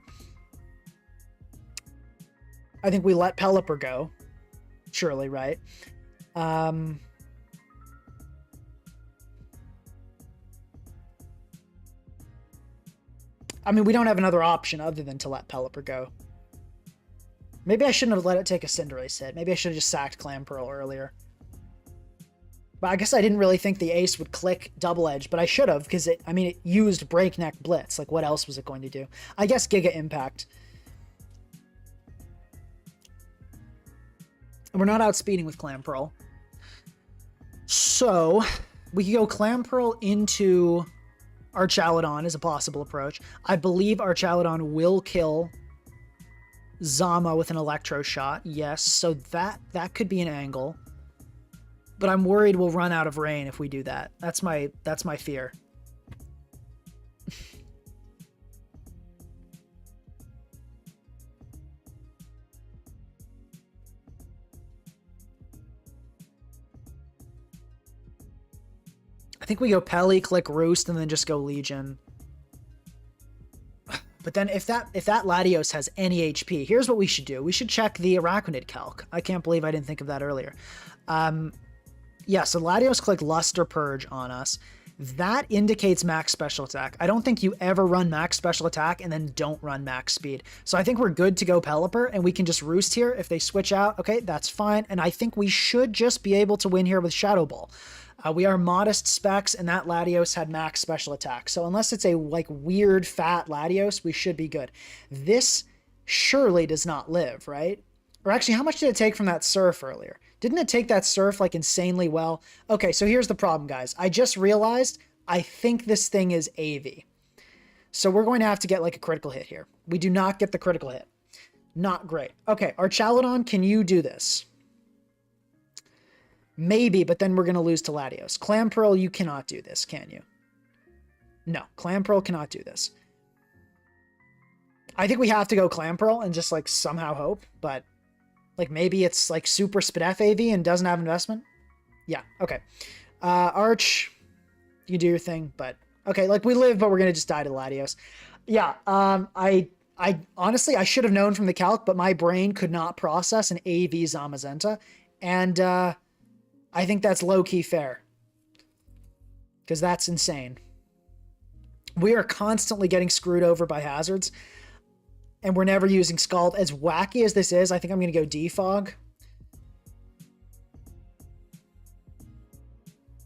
I think we let Pelipper go. Surely, right? I mean, we don't have another option other than to let Pelipper go. Maybe I shouldn't have let it take a Cinderace hit. Maybe I should have just sacked Clamperl earlier. But I guess I didn't really think the Ace would click Double Edge, but I should have, because it used Breakneck Blitz. Like, what else was it going to do? I guess Giga Impact. And we're not outspeeding with Clamperl. So we could go Clamperl into Archaludon as a possible approach. I believe Archaludon will kill Zama with an Electro Shot. Yes, so that could be an angle. But I'm worried we'll run out of rain if we do that. That's my fear. I think we go Pelly, click Roost, and then just go Legion. But then if that Latios has any HP, here's what we should do. We should check the Arachnid calc. I can't believe I didn't think of that earlier. Yeah, so Latios click Luster Purge on us. That indicates max special attack. I don't think you ever run max special attack and then don't run max speed. So I think we're good to go Pelipper, and we can just Roost here. If they switch out, okay, that's fine. And I think we should just be able to win here with Shadow Ball. We are modest specs, and that Latios had max special attack. So unless it's a like weird fat Latios, we should be good. This surely does not live, right? Or actually, how much did it take from that Surf earlier? Didn't it take that Surf like insanely well? Okay, so here's the problem, guys. I just realized I think this thing is AV. So we're going to have to get like a critical hit here. We do not get the critical hit. Not great. Okay, Archaludon, can you do this? Maybe, but then we're going to lose to Latios. Clamperl, you cannot do this, can you? No, Clamperl cannot do this. I think we have to go Clamperl and just like somehow hope, but like maybe it's like super Spadef AV and doesn't have investment. Yeah, okay. Arch, you do your thing, but okay, like we live, but we're going to just die to Latios. Yeah, I honestly, I should have known from the calc, but my brain could not process an AV Zamazenta, and I think that's low-key fair. Because that's insane. We are constantly getting screwed over by hazards. And we're never using Scald. As wacky as this is, I think I'm going to go Defog.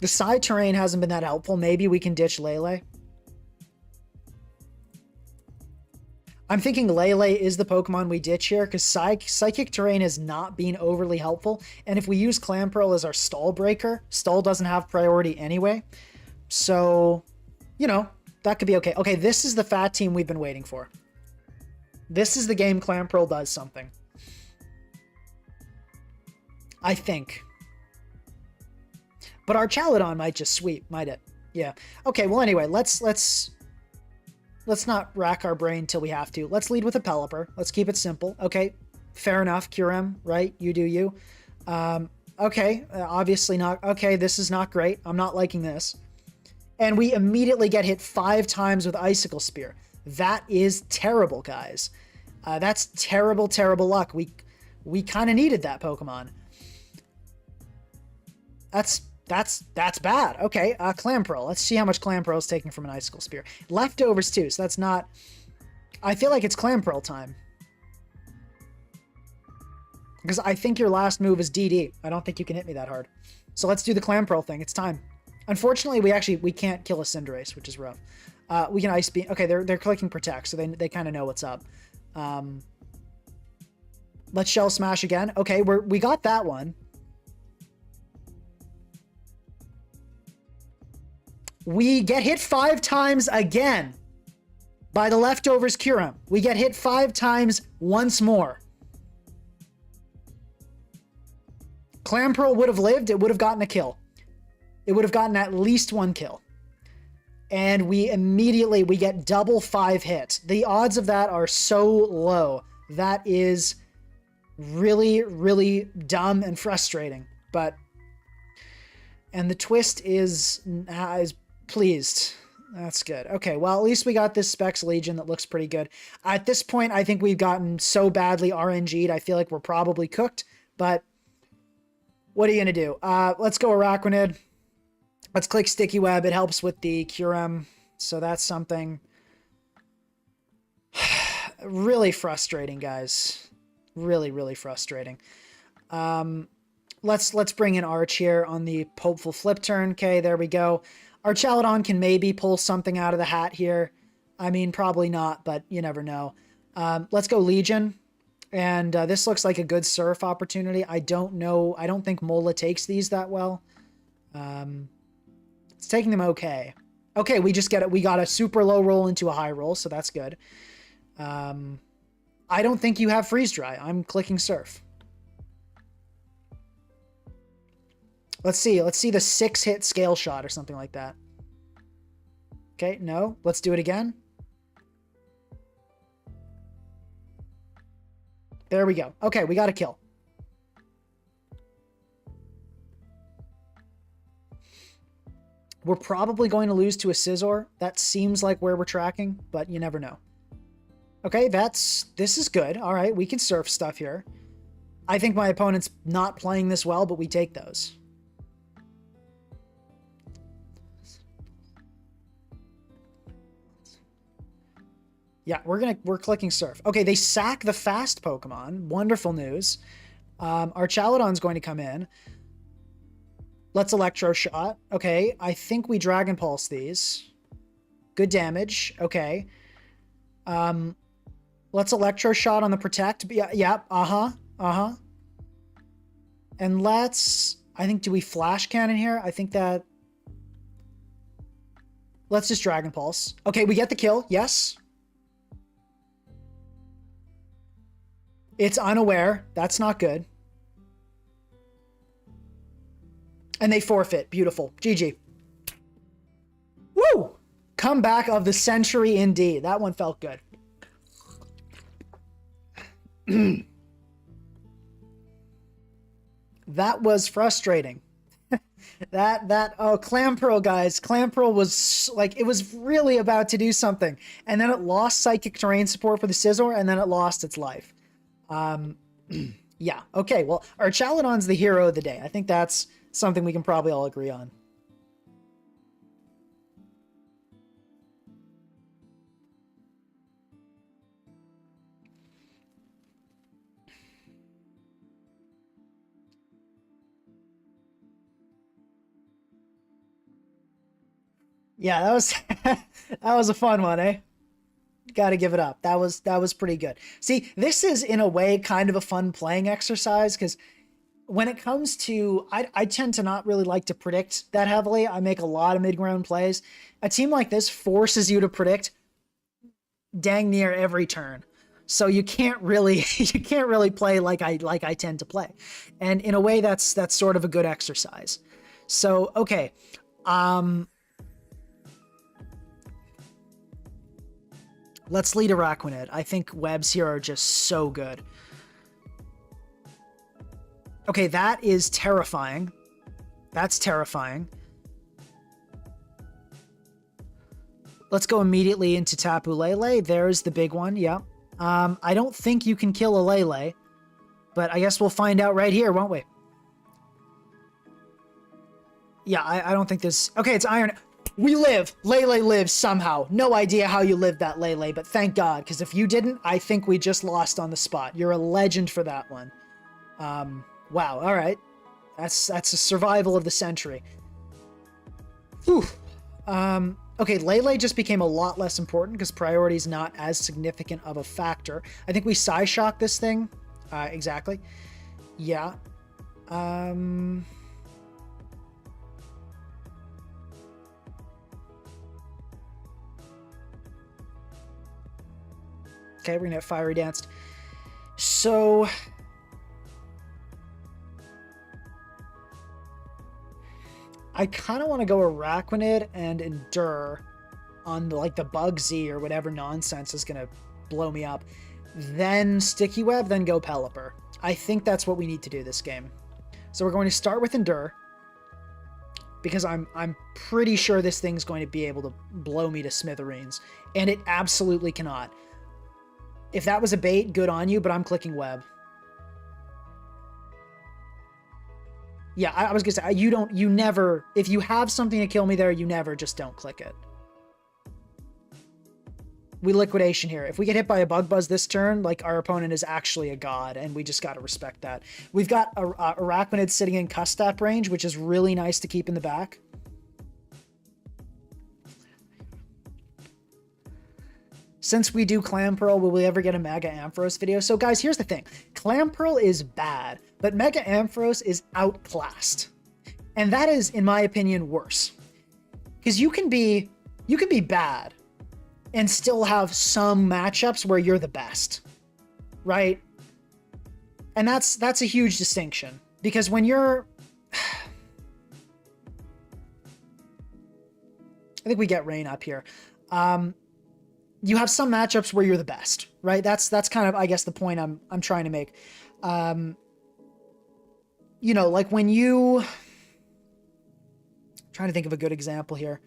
The side terrain hasn't been that helpful. Maybe we can ditch Lele. I'm thinking Lele is the Pokemon we ditch here, because Psychic Terrain has not been overly helpful, and if we use Clamperl as our stall breaker, stall doesn't have priority anyway, so, you know, that could be okay. Okay, this is the fat team we've been waiting for. This is the game Clamperl does something. I think. But Archaludon might just sweep, might it? Yeah. Okay, well anyway, let's not rack our brain till we have to. Let's lead with a Pelipper. Let's keep it simple. Okay, fair enough. Curem, right? You do you. Okay, obviously not. Okay, this is not great. I'm not liking this. And we immediately get hit 5 times with Icicle Spear. That is terrible, guys. That's terrible, terrible luck. We kind of needed that Pokemon. That's bad. Okay, Clamperl. Let's see how much Clamperl is taking from an Icicle Spear. Leftovers too, so that's not... I feel like it's Clamperl time. Because I think your last move is DD. I don't think you can hit me that hard. So let's do the Clamperl thing. It's time. Unfortunately, we can't kill a Cinderace, which is rough. We can Ice Beam. Okay, they're clicking Protect, so they kind of know what's up. Let's Shell Smash again. Okay, we got that one. We get hit 5 times again by the Leftovers Curem. We get hit 5 times once more. Clamperl would have lived. It would have gotten a kill. It would have gotten at least 1 kill. And we get double 5 hits. The odds of that are so low. That is really, really dumb and frustrating. And the twist is pleased. That's good. Okay, well, at least we got this Specs Legion that looks pretty good. At this point, I think we've gotten so badly RNG'd, I feel like we're probably cooked, but what are you going to do? Let's go Arachnid. Let's click Sticky Web. It helps with the Curem, so that's something. Really frustrating, guys. Really, really frustrating. Let's bring in Arch here on the hopeful flip turn. Okay, there we go. Archaludon can maybe pull something out of the hat here. I mean, probably not, but you never know. Let's go Legion. And this looks like a good Surf opportunity. I don't know. I don't think Mola takes these that well. It's taking them okay. Okay, we just get it. We got a super low roll into a high roll, so that's good. I don't think you have freeze dry. I'm clicking surf. Let's see. Let's see the 6-hit scale shot or something like that. Okay, no. Let's do it again. There we go. Okay, we got a kill. We're probably going to lose to a Scizor. That seems like where we're tracking, but you never know. Okay, this is good. All right, we can surf stuff here. I think my opponent's not playing this well, but we take those. Yeah, we're clicking surf. Okay, they sack the fast Pokemon. Wonderful news. Our Chaladon's going to come in. Let's Electro Shot. Okay, I think we Dragon Pulse these. Good damage. Okay. Let's Electro Shot on the Protect. Yeah, uh-huh. And let's... I think, do we Flash Cannon here? I think that... Let's just Dragon Pulse. Okay, we get the kill. Yes. It's unaware. That's not good. And they forfeit. Beautiful. GG. Woo! Comeback of the century indeed. That one felt good. That was frustrating. Oh, Clamperl, guys. Clamperl was like, it was really about to do something. And then it lost Psychic Terrain support for the Scizor, and then it lost its life. Yeah. Okay, well, our Chaladon's the hero of the day. I think that's something we can probably all agree on. Yeah, that was that was a fun one, eh? Got to give it up. That was pretty good. See, this is in a way kind of a fun playing exercise because when it comes to, I tend to not really like to predict that heavily. I make a lot of mid-ground plays. A team like this forces you to predict dang near every turn. So you can't really play like I tend to play. And in a way that's sort of a good exercise. So, okay. Let's lead Araquanid. I think webs here are just so good. Okay, that is terrifying. That's terrifying. Let's go immediately into Tapu Lele. There's the big one, yeah. I don't think you can kill a Lele, but I guess we'll find out right here, won't we? Yeah, I don't think this... Okay, it's Iron... We live! Lele lives somehow. No idea how you lived that, Lele, but thank God, because if you didn't, I think we just lost on the spot. You're a legend for that one. Wow, alright. That's a survival of the century. Whew. Okay, Lele just became a lot less important because priority is not as significant of a factor. I think we Psyshock this thing. Exactly. Yeah. Okay, we're gonna get Fiery Danced. So... I kind of want to go Araquanid and Endure on the Bug Z or whatever nonsense is going to blow me up. Then Sticky Web, then go Pelipper. I think that's what we need to do this game. So we're going to start with Endure. Because I'm pretty sure this thing's going to be able to blow me to smithereens. And it absolutely cannot. If that was a bait, good on you, but I'm clicking Web. Yeah, I was gonna say, you never, if you have something to kill me there, you never just don't click it. We Liquidation here. If we get hit by a Bug Buzz this turn, our opponent is actually a god, and we just gotta respect that. We've got Araquanid sitting in Custap range, which is really nice to keep in the back. Since we do Clamperl, will we ever get a Mega Ampharos video? So guys, here's the thing. Clamperl is bad, but Mega Ampharos is outclassed. And that is, in my opinion, worse. Because you can be bad and still have some matchups where you're the best, right? And that's a huge distinction, because when you're I think we get rain up here. You have some matchups where you're the best, right? That's kind of, I guess, the point I'm trying to make. You know, like when you, I'm trying to think of a good example here.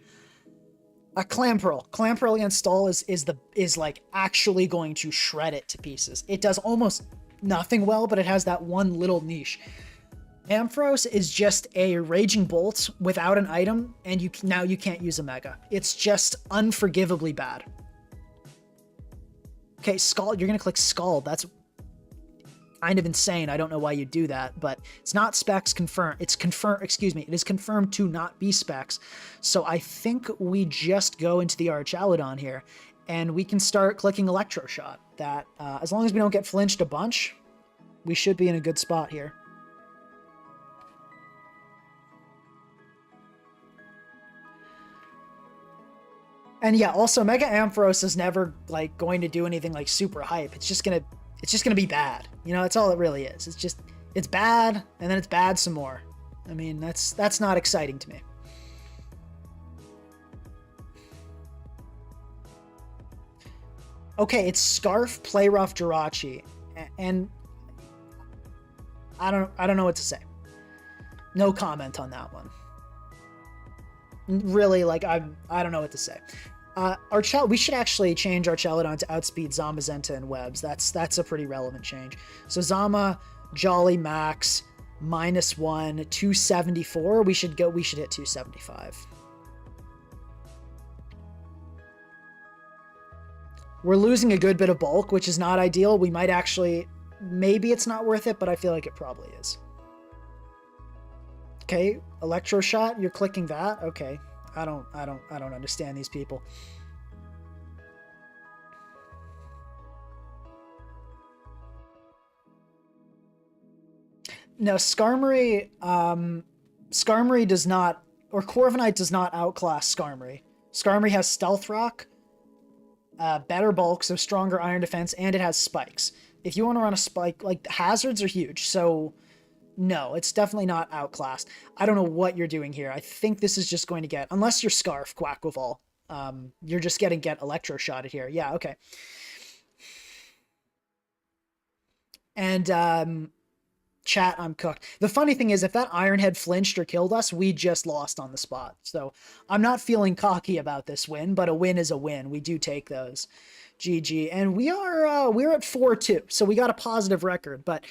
A Clamperl against Stall is like actually going to shred it to pieces. It does almost nothing well, but it has that one little niche. Ampharos is just a Raging Bolt without an item, and now you can't use a Mega. It's just unforgivably bad. Okay, Scald, you're gonna click Scald. That's kind of insane. I don't know why you do that, but it's not specs confirmed. It's confirmed, excuse me, it is confirmed to not be specs. So I think we just go into the Archaludon here, and we can start clicking Electro Shot. That, as long as we don't get flinched a bunch, we should be in a good spot here. And yeah, also Mega Ampharos is never like going to do anything like super hype. It's just gonna be bad. You know, that's all it really is. It's bad, and then it's bad some more. I mean, that's not exciting to me. Okay, it's Scarf, Play Rough, Jirachi, and I don't know what to say. No comment on that one. Really, like, I don't know what to say. We should actually change Archaludon to outspeed Zamazenta and Webs. That's a pretty relevant change. So Zama, Jolly Max, -1, 274. We should hit 275. We're losing a good bit of bulk, which is not ideal. We might actually, maybe it's not worth it, but I feel like it probably is. Okay, Electro Shot, you're clicking that? Okay. I don't understand these people. No, Skarmory does not, or Corviknight does not outclass Skarmory. Skarmory has Stealth Rock, better bulk, so stronger iron defense, and it has spikes. If you want to run a spike, like, hazards are huge, so no, it's definitely not outclassed. I don't know what you're doing here. I think this is just going to get, unless you're Scarf, Quaquaval, you're just getting Electro Shotted here. Yeah, okay. And, chat, I'm cooked. The funny thing is, if that Iron Head flinched or killed us, we just lost on the spot. So I'm not feeling cocky about this win, but a win is a win. We do take those. GG. And we're at 4-2, so we got a positive record, but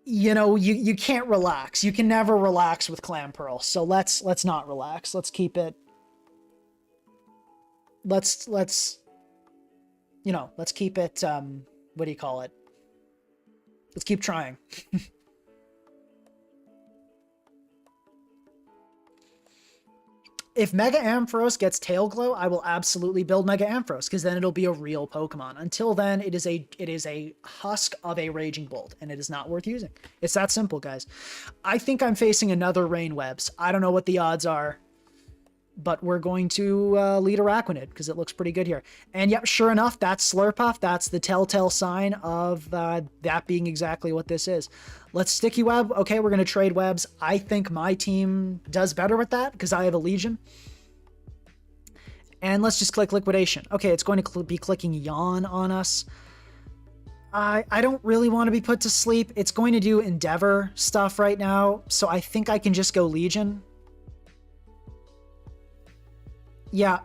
you know, you can't relax. You can never relax with Clamperl. So let's not relax. Let's keep it. Let's keep it, what do you call it? Let's keep trying. If Mega Ampharos gets Tail Glow, I will absolutely build Mega Ampharos, because then it'll be a real Pokemon. Until then, it is a husk of a Raging Bolt, and it is not worth using. It's that simple, guys. I think I'm facing another Rain Webs. I don't know what the odds are, but we're going to lead Araquanid, because it looks pretty good here. And yep, sure enough, that's Slurpuff. That's the telltale sign of that being exactly what this is. Let's Sticky Web. Okay, we're going to trade webs. I think my team does better with that, because I have a Legion. And let's just click Liquidation. Okay, it's going to be clicking Yawn on us. I don't really want to be put to sleep. It's going to do Endeavor stuff right now, so I think I can just go Legion. Yeah,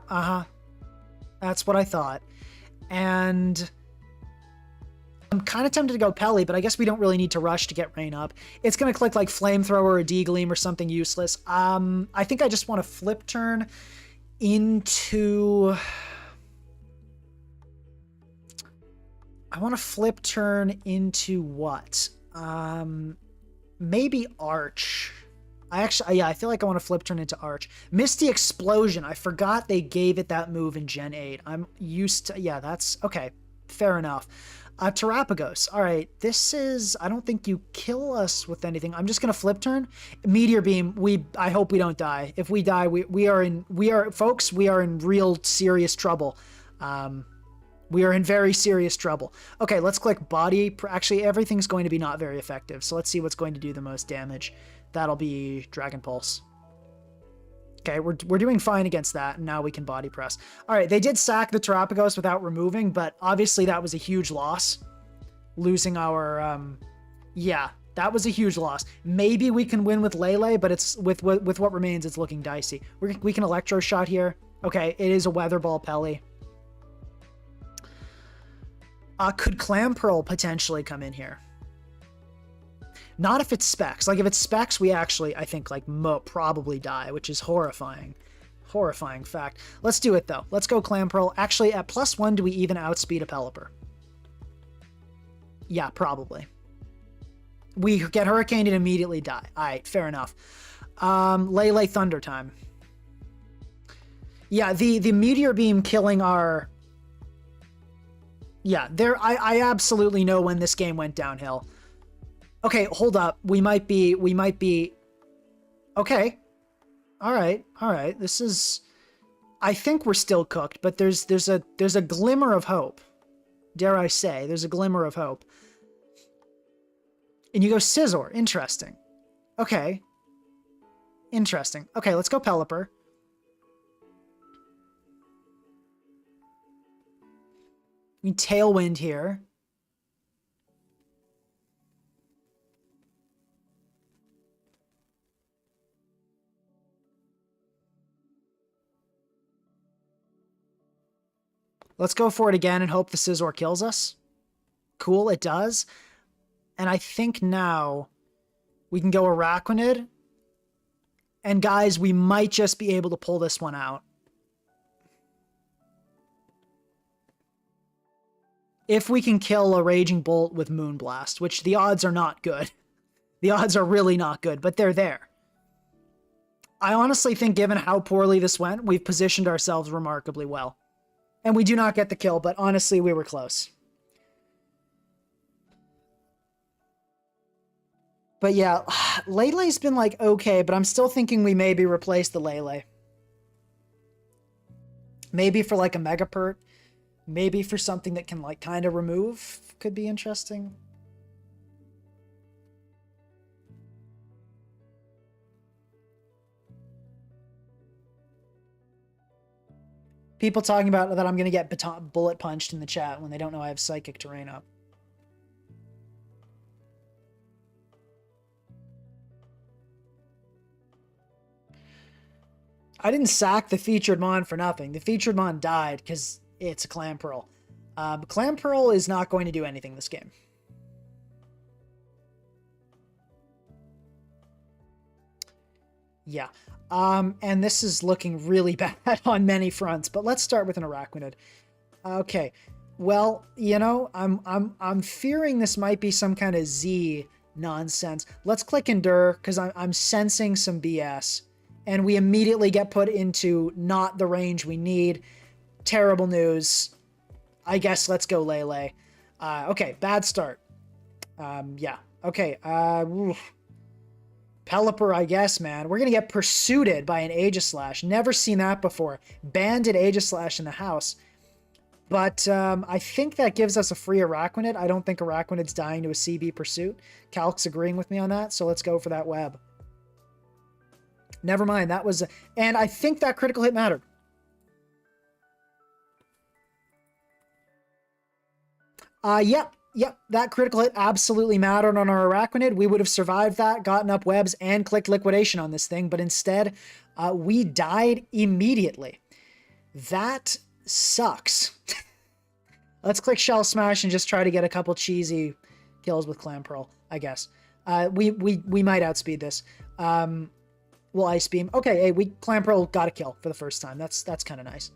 that's what I thought. And I'm kind of tempted to go Pelly, but I guess we don't really need to rush to get Rain up. It's going to click like Flamethrower or D-Gleam or something useless. I think I just want to Flip Turn into... I want to Flip Turn into what? Maybe Arch. I feel like I want to Flip Turn into Arch. Misty Explosion. I forgot they gave it that move in Gen 8. I'm used to... Yeah, that's... Okay. fair enough. Terapagos. All right, this is, I don't think you kill us with anything. I'm just going to flip turn. Meteor beam. I hope we don't die. If we die, we are in real serious trouble. We are in very serious trouble. Okay, let's click body. Actually, everything's going to be not very effective. So let's see what's going to do the most damage. That'll be Dragon Pulse. Okay, we're doing fine against that, and now we can body press. All right, they did sack the Terapagos without removing, but obviously that was a huge loss. Losing our, yeah, that was a huge loss. Maybe we can win with Lele, but it's with what remains, it's looking dicey. We can Electro Shot here. Okay, it is a Weather Ball Pelly. Could Clamperl potentially come in here? Not if it's Specs. Like, if it's Specs, we actually, I think, like, probably die, which is horrifying. Horrifying fact. Let's do it, though. Let's go Clamperl. Actually, at +1, do we even outspeed a Pelipper? Yeah, probably. We get Hurricaned and immediately die. All right, fair enough. Lele Thunder time. Yeah, the Meteor Beam killing our... Yeah, I absolutely know when this game went downhill. Okay, hold up. We might be... Okay. All right. This is... I think we're still cooked, but there's a glimmer of hope. Dare I say, there's a glimmer of hope. And you go Scizor. Interesting. Okay. Interesting. Okay, let's go Pelipper. We Tailwind here. Let's go for it again and hope the Scizor kills us. Cool, it does. And I think now we can go Araquanid. And guys, we might just be able to pull this one out. If we can kill a Raging Bolt with Moonblast, which the odds are not good. The odds are really not good, but they're there. I honestly think, given how poorly this went, we've positioned ourselves remarkably well. And we do not get the kill, but honestly, we were close. But yeah, Lele's been like, okay, but I'm still thinking we maybe replace the Lele. Maybe for like a Megapert. Maybe for something that can like kind of remove. Could be interesting. People talking about that I'm going to get bullet punched in the chat when they don't know I have Psychic Terrain up. I didn't sack the featured Mon for nothing. The featured Mon died because it's a Clamperl. Clamperl is not going to do anything this game. Yeah. And this is looking really bad on many fronts, but let's start with an Araquanid. Okay. Well, you know, I'm fearing this might be some kind of Z nonsense. Let's click Endure because I'm sensing some BS. And we immediately get put into not the range we need. Terrible news. I guess let's go Lele. Okay, bad start. Yeah. Okay. Pelipper, I guess, man. We're going to get pursued by an Aegislash. Never seen that before. Banded Aegislash in the house. But I think that gives us a free Araquanid. I don't think Araquanid's dying to a CB Pursuit. Calc's agreeing with me on that, so let's go for that web. Never mind, that was... And I think that critical hit mattered. Yep, that critical hit absolutely mattered on our Araquanid. We would have survived that, gotten up webs, and clicked Liquidation on this thing, but instead, we died immediately. That sucks. Let's click Shell Smash and just try to get a couple cheesy kills with Clamperl, I guess. We might outspeed this. We'll Ice Beam. Okay, hey, Clamperl got a kill for the first time. That's kind of nice.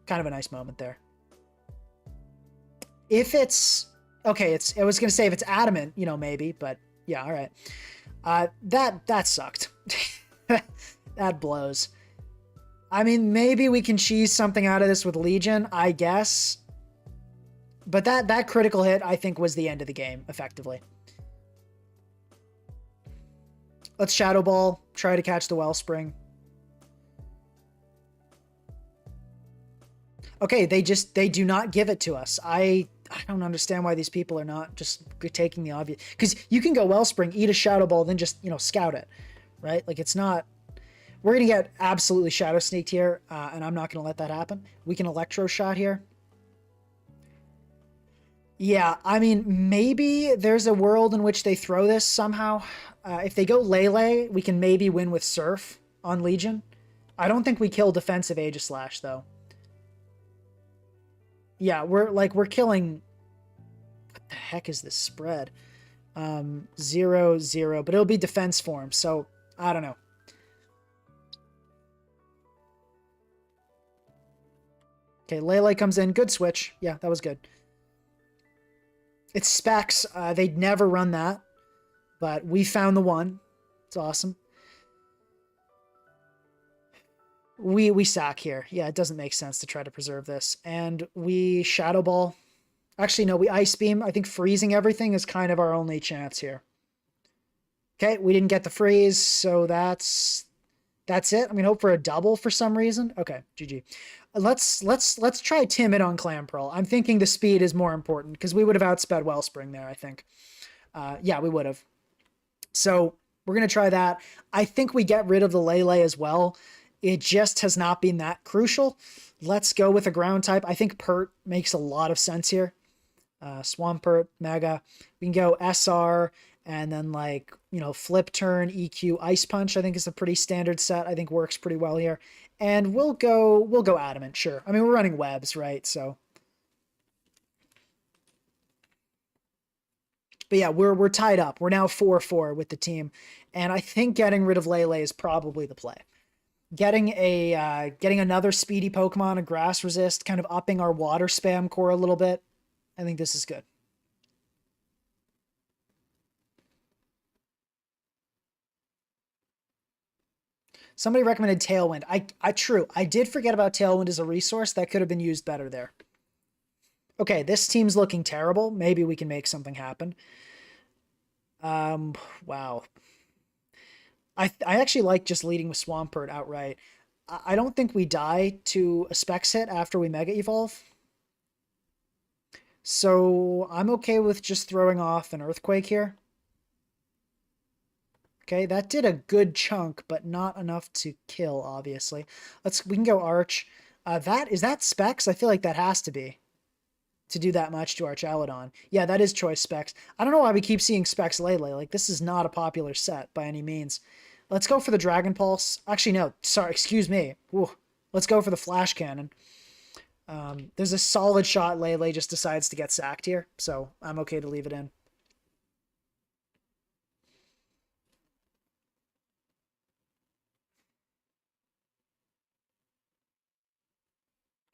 Kind of a nice moment there. If it's... Okay, I was going to say if it's Adamant, you know, maybe, but yeah, all right. That sucked. That blows. I mean, maybe we can cheese something out of this with Legion, I guess. But that critical hit, I think, was the end of the game, effectively. Let's Shadow Ball, try to catch the Wellspring. Okay, they do not give it to us. I don't understand why these people are not just taking the obvious. Because you can go Wellspring, eat a Shadow Ball, then just, scout it, right? Like, it's not... We're going to get absolutely Shadow Sneaked here, and I'm not going to let that happen. We can Electro Shot here. Yeah, I mean, maybe there's a world in which they throw this somehow. If they go Lele, we can maybe win with Surf on Legion. I don't think we kill defensive Aegislash, though. Yeah, we're killing... What the heck is this spread? 0-0, but it'll be defense form, so I don't know. Okay, Lele comes in. Good switch. Yeah, that was good. It's Specs. They'd never run that, but we found the one. It's awesome. We sack here. Yeah, it doesn't make sense to try to preserve this. And we Shadow Ball. Actually, no, we Ice Beam. I think freezing everything is kind of our only chance here. Okay, we didn't get the freeze, so that's it. I'm gonna hope for a double for some reason. Okay, GG. Let's try Timid on Clamperl. I'm thinking the speed is more important because we would have outsped Wellspring there, I think. Yeah, we would have. So we're gonna try that. I think we get rid of the Lele as well. It just has not been that crucial. Let's go with a ground type. I think Pert makes a lot of sense here. Swampert, Mega. We can go SR and then flip turn, EQ, Ice Punch. I think is a pretty standard set. I think works pretty well here. And we'll go Adamant, sure. I mean, we're running webs, right? So, but yeah, we're tied up. We're now 4-4 with the team, and I think getting rid of Lele is probably the play. Getting another speedy Pokemon, a Grass Resist, kind of upping our water spam core a little bit. I think this is good. Somebody recommended Tailwind. True. I did forget about Tailwind as a resource that could have been used better there. Okay, this team's looking terrible. Maybe we can make something happen. Wow. I actually like just leading with Swampert outright. I don't think we die to a Specs hit after we Mega Evolve. So I'm okay with just throwing off an Earthquake here. Okay, that did a good chunk, but not enough to kill, obviously. We can go Arch. Is that Specs? I feel like that has to be to do that much to Archaludon. Yeah, that is choice Specs. I don't know why we keep seeing Specs lately. Like, this is not a popular set by any means. Let's go for the Dragon Pulse. Actually, no. Sorry, excuse me. Ooh. Let's go for the Flash Cannon. There's a solid shot Lele just decides to get sacked here, so I'm okay to leave it in.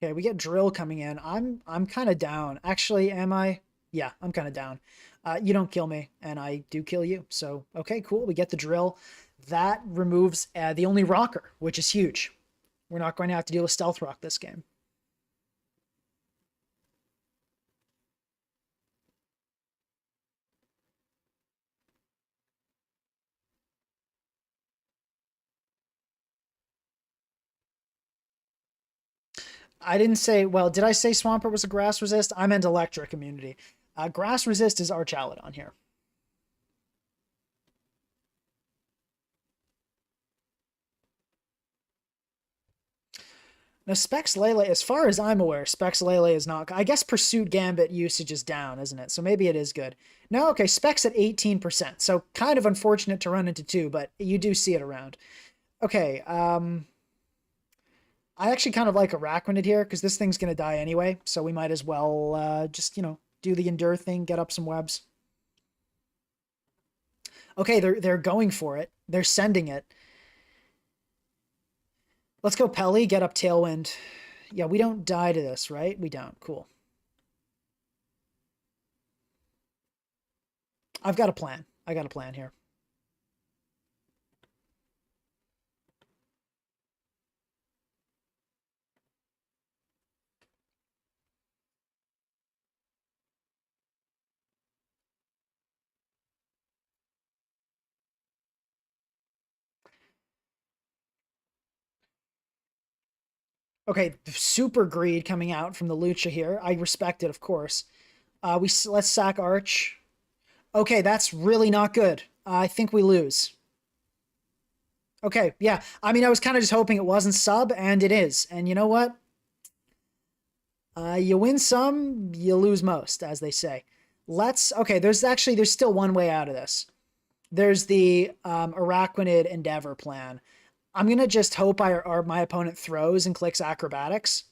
Okay, we get Drill coming in. I'm kind of down. Actually, am I? Yeah, I'm kind of down. You don't kill me, and I do kill you. So, okay, cool. We get the Drill. That removes the only rocker, which is huge. We're not going to have to deal with Stealth Rock this game. I didn't say, well, did I say Swampert was a Grass Resist? I meant Electric Immunity. Grass Resist is Archaludon here. Now, Specs Lele, as far as I'm aware, Specs Lele is not... I guess Pursuit Gambit usage is down, isn't it? So maybe it is good. No, okay, Specs at 18%. So kind of unfortunate to run into two, but you do see it around. Okay, I actually kind of like Araquanid here, because this thing's going to die anyway, so we might as well just, do the Endure thing, get up some webs. Okay, they're going for it. They're sending it. Let's go Pelly, get up Tailwind. Yeah, we don't die to this, right? We don't. Cool. I've got a plan. I got a plan here. Okay, super greed coming out from the Lucha here. I respect it, of course. Let's sack Arch. Okay, that's really not good. I think we lose. Okay, yeah. I mean, I was kind of just hoping it wasn't sub, and it is. And you know what? You win some, you lose most, as they say. Okay, there's still one way out of this. There's the Araquanid Endeavor plan. I'm going to just hope my opponent throws and clicks acrobatics.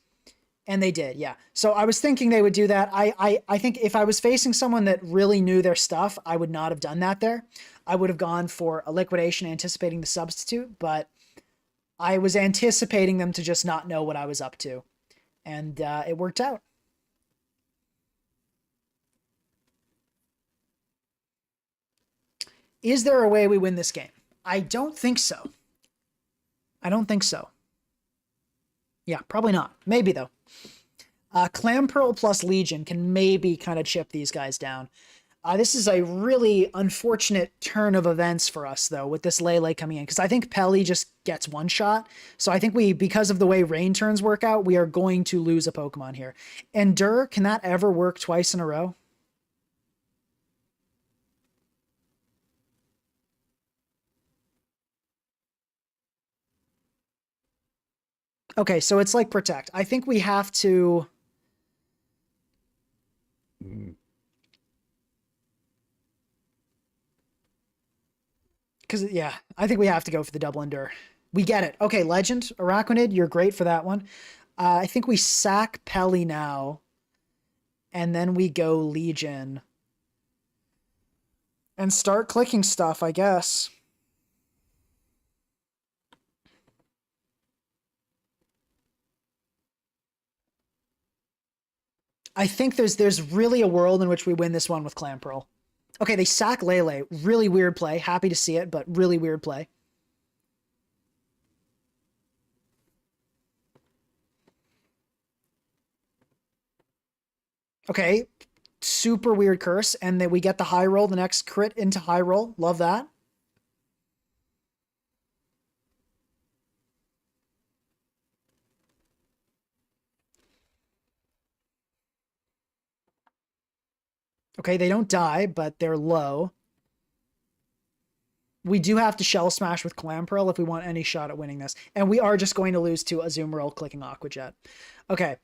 And they did, yeah. So I was thinking they would do that. I think if I was facing someone that really knew their stuff, I would not have done that there. I would have gone for a liquidation anticipating the substitute, but I was anticipating them to just not know what I was up to. And it worked out. Is there a way we win this game? I don't think so. I don't think so. Yeah, probably not. Maybe, though. Clamperl plus Legion can maybe kind of chip these guys down. This is a really unfortunate turn of events for us, though, with this Lele coming in, because I think Pelly just gets one shot. So I think because of the way rain turns work out, we are going to lose a Pokemon here. Endure, can that ever work twice in a row? Okay, so it's like Protect. I think we have to... Because, yeah, I think we have to go for the double Endure. We get it. Okay, Legend, Araquanid, you're great for that one. I think we sack Pelly now, and then we go Legion. And start clicking stuff, I guess. I think there's really a world in which we win this one with Clamperl. Okay, they sack Lele. Really weird play. Happy to see it, but really weird play. Okay, super weird curse, and then we get the high roll, the next crit into high roll. Love that. Okay, they don't die, but they're low. We do have to Shell Smash with Clamperl if we want any shot at winning this. And we are just going to lose to Azumarill clicking Aqua Jet. Okay.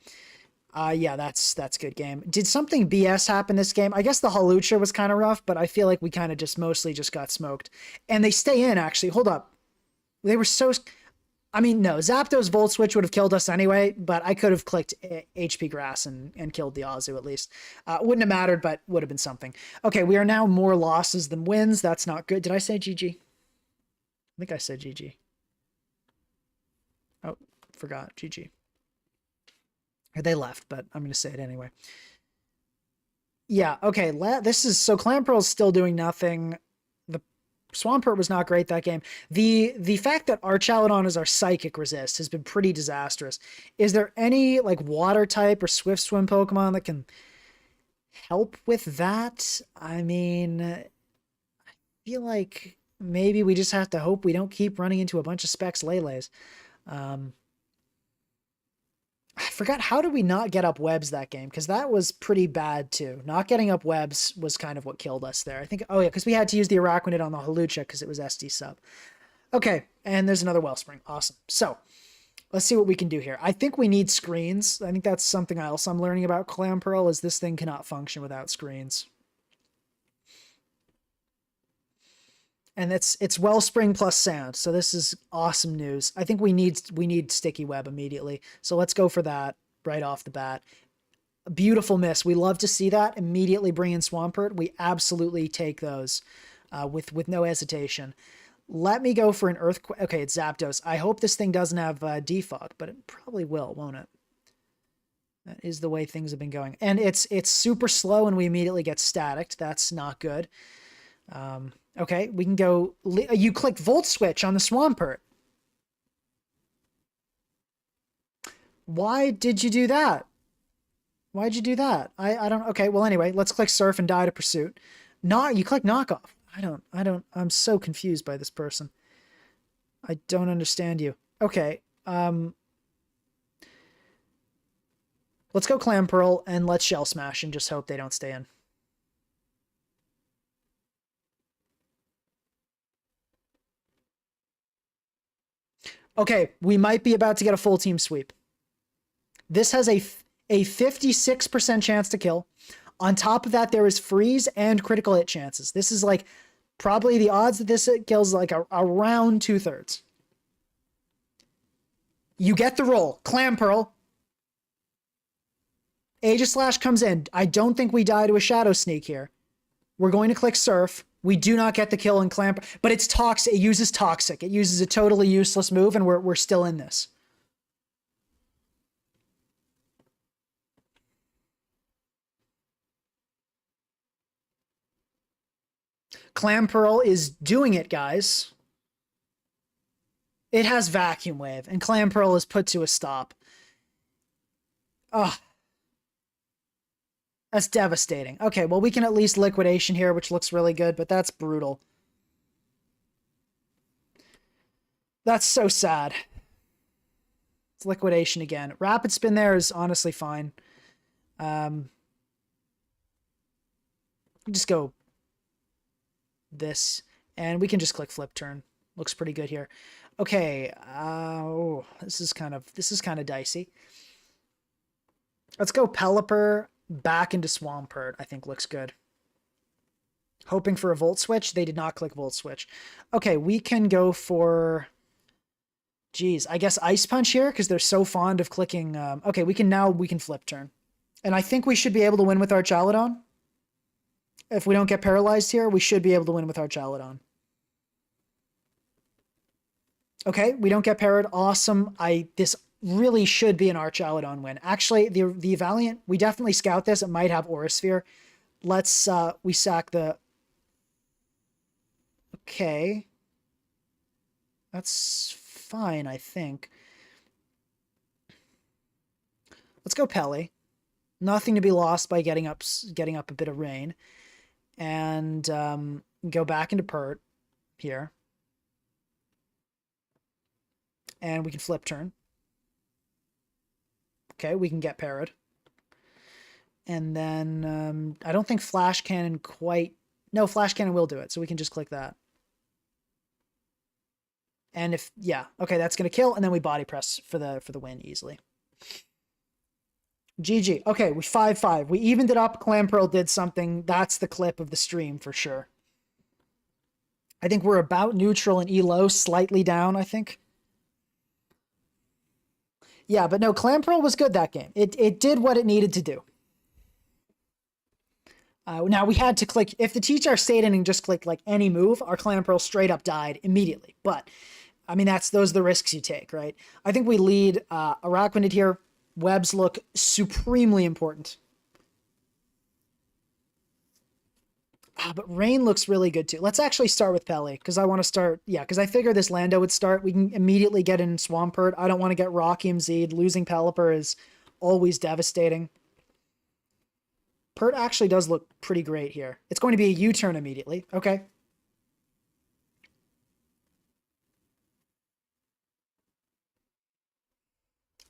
Yeah, that's good game. Did something BS happen this game? I guess the Hawlucha was kind of rough, but I feel like we kind of just mostly just got smoked. And they stay in, actually. Hold up. They were so... I mean, no, Zapdos Volt Switch would have killed us anyway, but I could have clicked HP Grass and killed the Azu at least. Wouldn't have mattered, but would have been something. Okay, we are now more losses than wins. That's not good. Did I say GG? I think I said GG. Oh, forgot. GG. They left, but I'm going to say it anyway. Yeah, okay. So Clamperl's still doing nothing. Swampert was not great that game. The fact that Archaludon is our psychic resist has been pretty disastrous. Is there any like water type or swift swim Pokemon that can help with that? I mean, I feel like maybe we just have to hope we don't keep running into a bunch of Specs Lele's. I forgot, how did we not get up webs that game? Because that was pretty bad too. Not getting up webs was kind of what killed us there. I think, oh yeah, because we had to use the Araquanid on the Hawlucha because it was SD sub. Okay, and there's another Wellspring. Awesome. So, let's see what we can do here. I think we need screens. I think that's something else I'm learning about Clamperl, is this thing cannot function without screens. And it's Wellspring plus Sand, so this is awesome news. I think we need Sticky Web immediately, so let's go for that right off the bat. Beautiful miss. We love to see that. Immediately bring in Swampert. We absolutely take those with no hesitation. Let me go for an Earthquake. Okay, it's Zapdos. I hope this thing doesn't have Defog, but it probably will, won't it? That is the way things have been going. And it's super slow and we immediately get staticked. That's not good. Okay, we can go... You clicked Volt Switch on the Swampert. Why did you do that? Why'd you do that? I don't... Okay, well, anyway, let's click Surf and die to Pursuit. You click Knockoff. I'm so confused by this person. I don't understand you. Okay, Let's go Clamperl and let's Shell Smash and just hope they don't stay in. Okay, we might be about to get a full team sweep. This has a 56% chance to kill. On top of that, there is freeze and critical hit chances. This is like probably the odds that this kills like around 2/3. You get the roll. Clamperl. Aegislash comes in. I don't think we die to a Shadow Sneak here. We're going to click Surf. We do not get the kill in Clamperl, but it's toxic. It uses Toxic. It uses a totally useless move, and we're still in this. Clamperl is doing it, guys. It has Vacuum Wave, and Clamperl is put to a stop. Oh, that's devastating. Okay, well, we can at least Liquidation here, which looks really good, but that's brutal. That's so sad. It's Liquidation again. Rapid Spin there is honestly fine. Just go this, and we can just click Flip Turn. Looks pretty good here. Okay, oh, this is kind of dicey. Let's go Pelipper back into Swampert. I think looks good. Hoping for a Volt Switch. They did not click Volt Switch. Okay, we can go for... Geez, I guess Ice Punch here because they're so fond of clicking... okay, we can Flip Turn. And I think we should be able to win with our Chaladon. If we don't get paralyzed here, we should be able to win with our Chaladon. Okay, we don't get parried. Awesome. This really should be an Archaladon win. Actually, the Valiant, we definitely scout this. It might have Aura Sphere. Let's, we sack the... Okay. That's fine, I think. Let's go Pelly. Nothing to be lost by getting up a bit of rain. And go back into Pert here. And we can Flip Turn. Okay, we can get parried. And then I don't think Flash Cannon quite... No, Flash Cannon will do it, so we can just click that. And if... Yeah, okay, that's going to kill, and then we Body Press for the win easily. GG. Okay, we 5-5. We evened it up. Clamperl did something. That's the clip of the stream for sure. I think we're about neutral in Elo, slightly down, I think. Yeah, but no, Clamperl was good that game. It did what it needed to do. Now, we had to click... If the Teachar stayed in and just clicked, like, any move, our Clamperl straight up died immediately. But, I mean, those are the risks you take, right? I think we lead Araquanid here. Webs look supremely important. But Rain looks really good too. Let's actually start with Pelly, because I want to start... Yeah, because I figure this Lando would start. We can immediately get in Swampert. I don't want to get Rocky MZ'd. Losing Pelipper is always devastating. Pert actually does look pretty great here. It's going to be a U-turn immediately. Okay.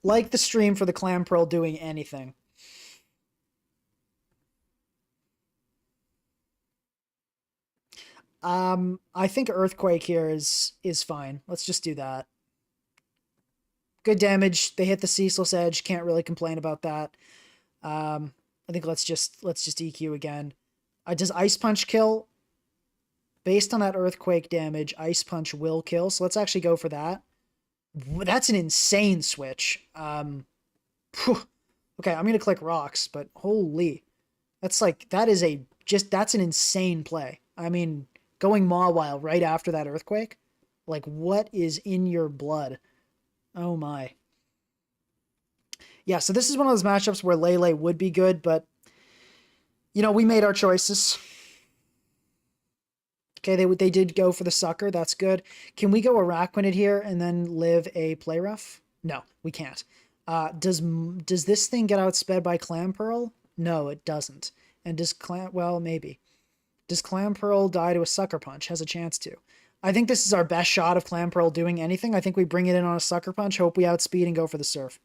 Like the stream for the Clamperl doing anything. I think Earthquake here is fine. Let's just do that. Good damage. They hit the Ceaseless Edge. Can't really complain about that. I think let's just EQ again. Does Ice Punch kill? Based on that Earthquake damage, Ice Punch will kill. So let's actually go for that. That's an insane switch. Okay, I'm gonna click Rocks, but holy, that's an insane play. I mean, going Mawile right after that Earthquake, like, what is in your blood? Oh my. Yeah, so this is one of those matchups where Lele would be good, but you know, we made our choices. Okay, they did go for the Sucker. That's good. Can we go Araquanid here and then live a Play Rough? No, we can't. Does this thing get outsped by Clamperl? No, it doesn't. And does well, maybe. Does Clamperl die to a Sucker Punch? Has a chance to. I think this is our best shot of Clamperl doing anything. I think we bring it in on a Sucker Punch, hope we outspeed and go for the Surf.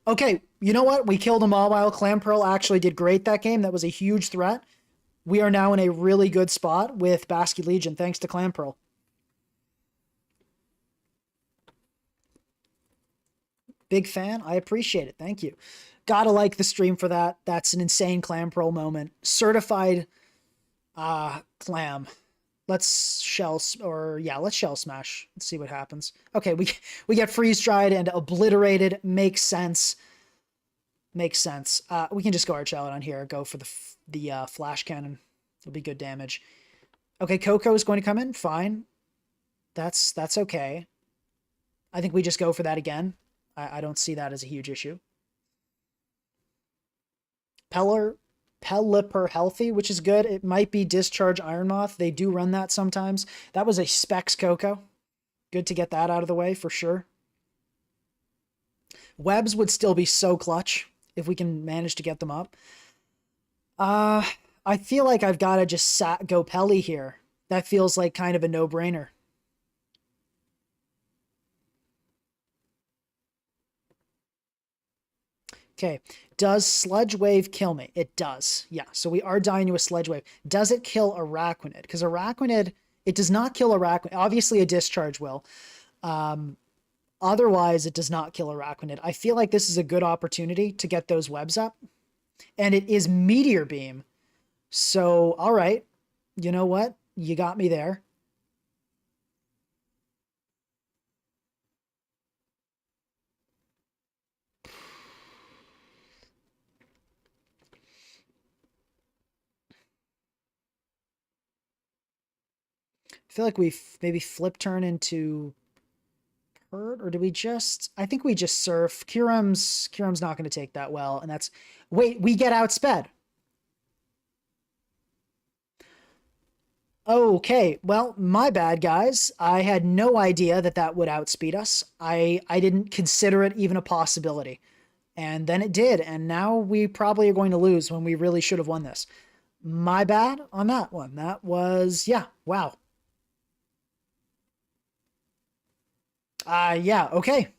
Okay, you know what? We killed them all while Clamperl actually did great that game. That was a huge threat. We are now in a really good spot with Basque Legion, thanks to Clamperl. Big fan. I appreciate it. Thank you. Gotta like the stream for that. That's an insane Clamperl moment. Certified Clam. Let's shell or yeah, let's shell smash. Let's see what happens. Okay, we get freeze dried and obliterated. Makes sense. Makes sense. We can just go Arch Out on here. Go for the flash cannon. It'll be good damage. Okay, Coco is going to come in. Fine. That's okay. I think we just go for that again. I don't see that as a huge issue. Pelipper healthy, which is good. It might be Discharge Iron Moth. They do run that sometimes. That was a Specs Coco. Good to get that out of the way for sure. Webs would still be so clutch if we can manage to get them up. I feel like I've got to just go Pelly here. That feels like kind of a no-brainer. Okay, does Sludge Wave kill me? It does. Yeah, so we are dying to a Sludge Wave. Does it kill Araquanid? Because Araquanid, it does not kill Araquanid. Obviously, a Discharge will. Otherwise, it does not kill Araquanid. I feel like this is a good opportunity to get those webs up. And it is Meteor Beam. So, all right. You know what? You got me there. I feel like we maybe flip turn into Hurt, or do we just... I think we just surf. Kyurem's not going to take that well, and that's... Wait, we get outsped. Okay, well, my bad, guys. I had no idea that that would outspeed us. I didn't consider it even a possibility. And then it did, and now we probably are going to lose when we really should have won this. My bad on that one. That was... Yeah, wow. Yeah, okay.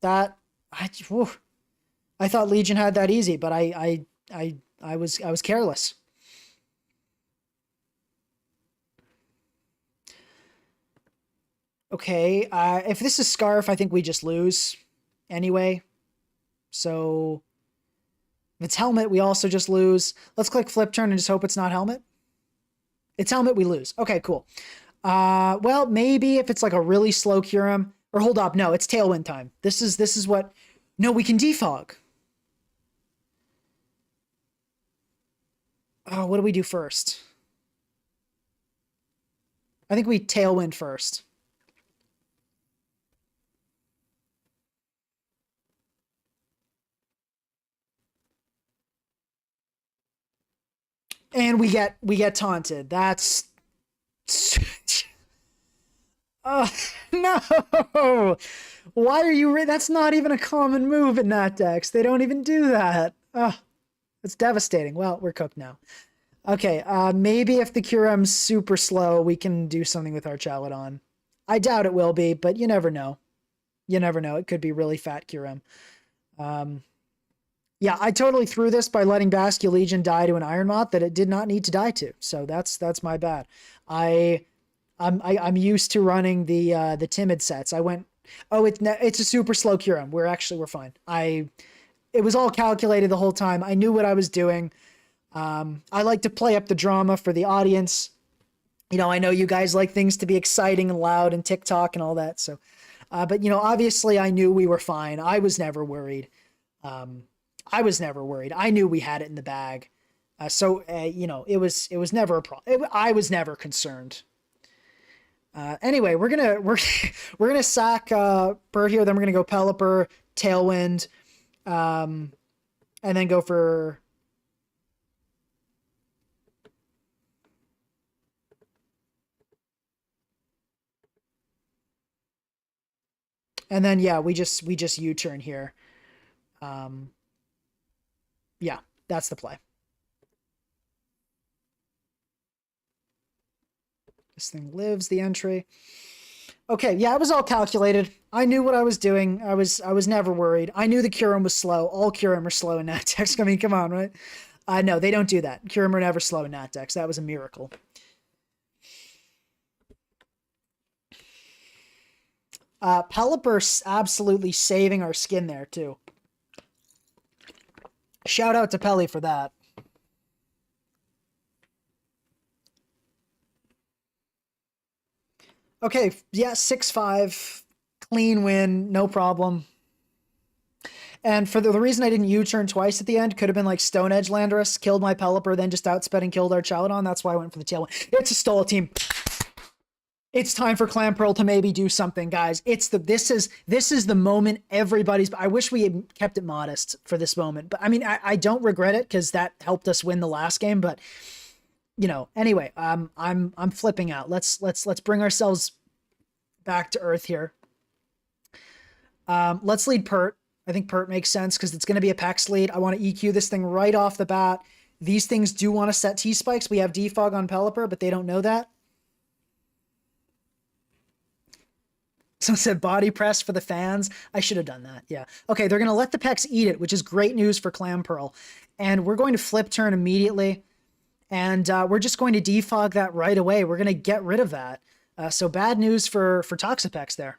That... I thought Legion had that easy, but I was careless. Okay, if this is Scarf, I think we just lose anyway. So if it's Helmet, we also just lose. Let's click Flip Turn and just hope it's not Helmet. It's Helmet, we lose. Okay, cool. Well, maybe if it's like a really slow Kyurem, or hold up, no, it's Tailwind time. This is what... No, we can defog. Oh, what do we do first? I think we Tailwind first. And we get taunted. That's... Oh, no! Why are you... That's not even a common move in Nat decks. They don't even do that. Oh, it's devastating. Well, we're cooked now. Okay, maybe if the Kyurem's super slow, we can do something with our Chaladon. I doubt it will be, but you never know. You never know. It could be really fat Kyurem. Yeah, I totally threw this by letting Basque Legion die to an Iron Moth that it did not need to die to. So that's my bad. I'm used to running the timid sets. I went, oh, it's a super slow Kyurem. We're fine. It was all calculated the whole time. I knew what I was doing. I like to play up the drama for the audience. You know, I know you guys like things to be exciting and loud and TikTok and all that. So, but you know, obviously I knew we were fine. I was never worried. I knew we had it in the bag. You know, it was never a problem. I was never concerned. Anyway, we're gonna sack Bird here. Then we're gonna go Pelipper, Tailwind, and then go for... And then yeah, we just U-turn here. Yeah, that's the play. This thing lives the entry. Okay, yeah, it was all calculated. I knew what I was doing. I was never worried. I knew the Curum was slow. All Curum are slow in Natdex. I mean, come on, right? No, they don't do that. Curum are never slow in Natdex. That was a miracle. Pelipper absolutely saving our skin there, too. Shout out to Pelly for that. Okay, yeah, 6-5. Clean win, no problem. And for the reason I didn't U-turn twice at the end, could have been like Stone Edge Landorus, killed my Pelipper, then just outsped and killed our Chaladon. That's why I went for the tail. It's a stall team. It's time for Clamperl to maybe do something, guys. This is the moment everybody's. I wish we had kept it modest for this moment, but I mean, I don't regret it because that helped us win the last game. But you know, anyway, I'm flipping out. Let's bring ourselves back to earth here. Let's lead Pert. I think Pert makes sense because it's going to be a Pex lead. I want to EQ this thing right off the bat. These things do want to set T-spikes. We have Defog on Pelipper, but they don't know that. Someone said body press for the fans. I should have done that. Yeah. Okay, they're going to let the Pex eat it, which is great news for Clamperl. And we're going to flip turn immediately. And we're just going to defog that right away. We're going to get rid of that. So bad news for Toxapex there.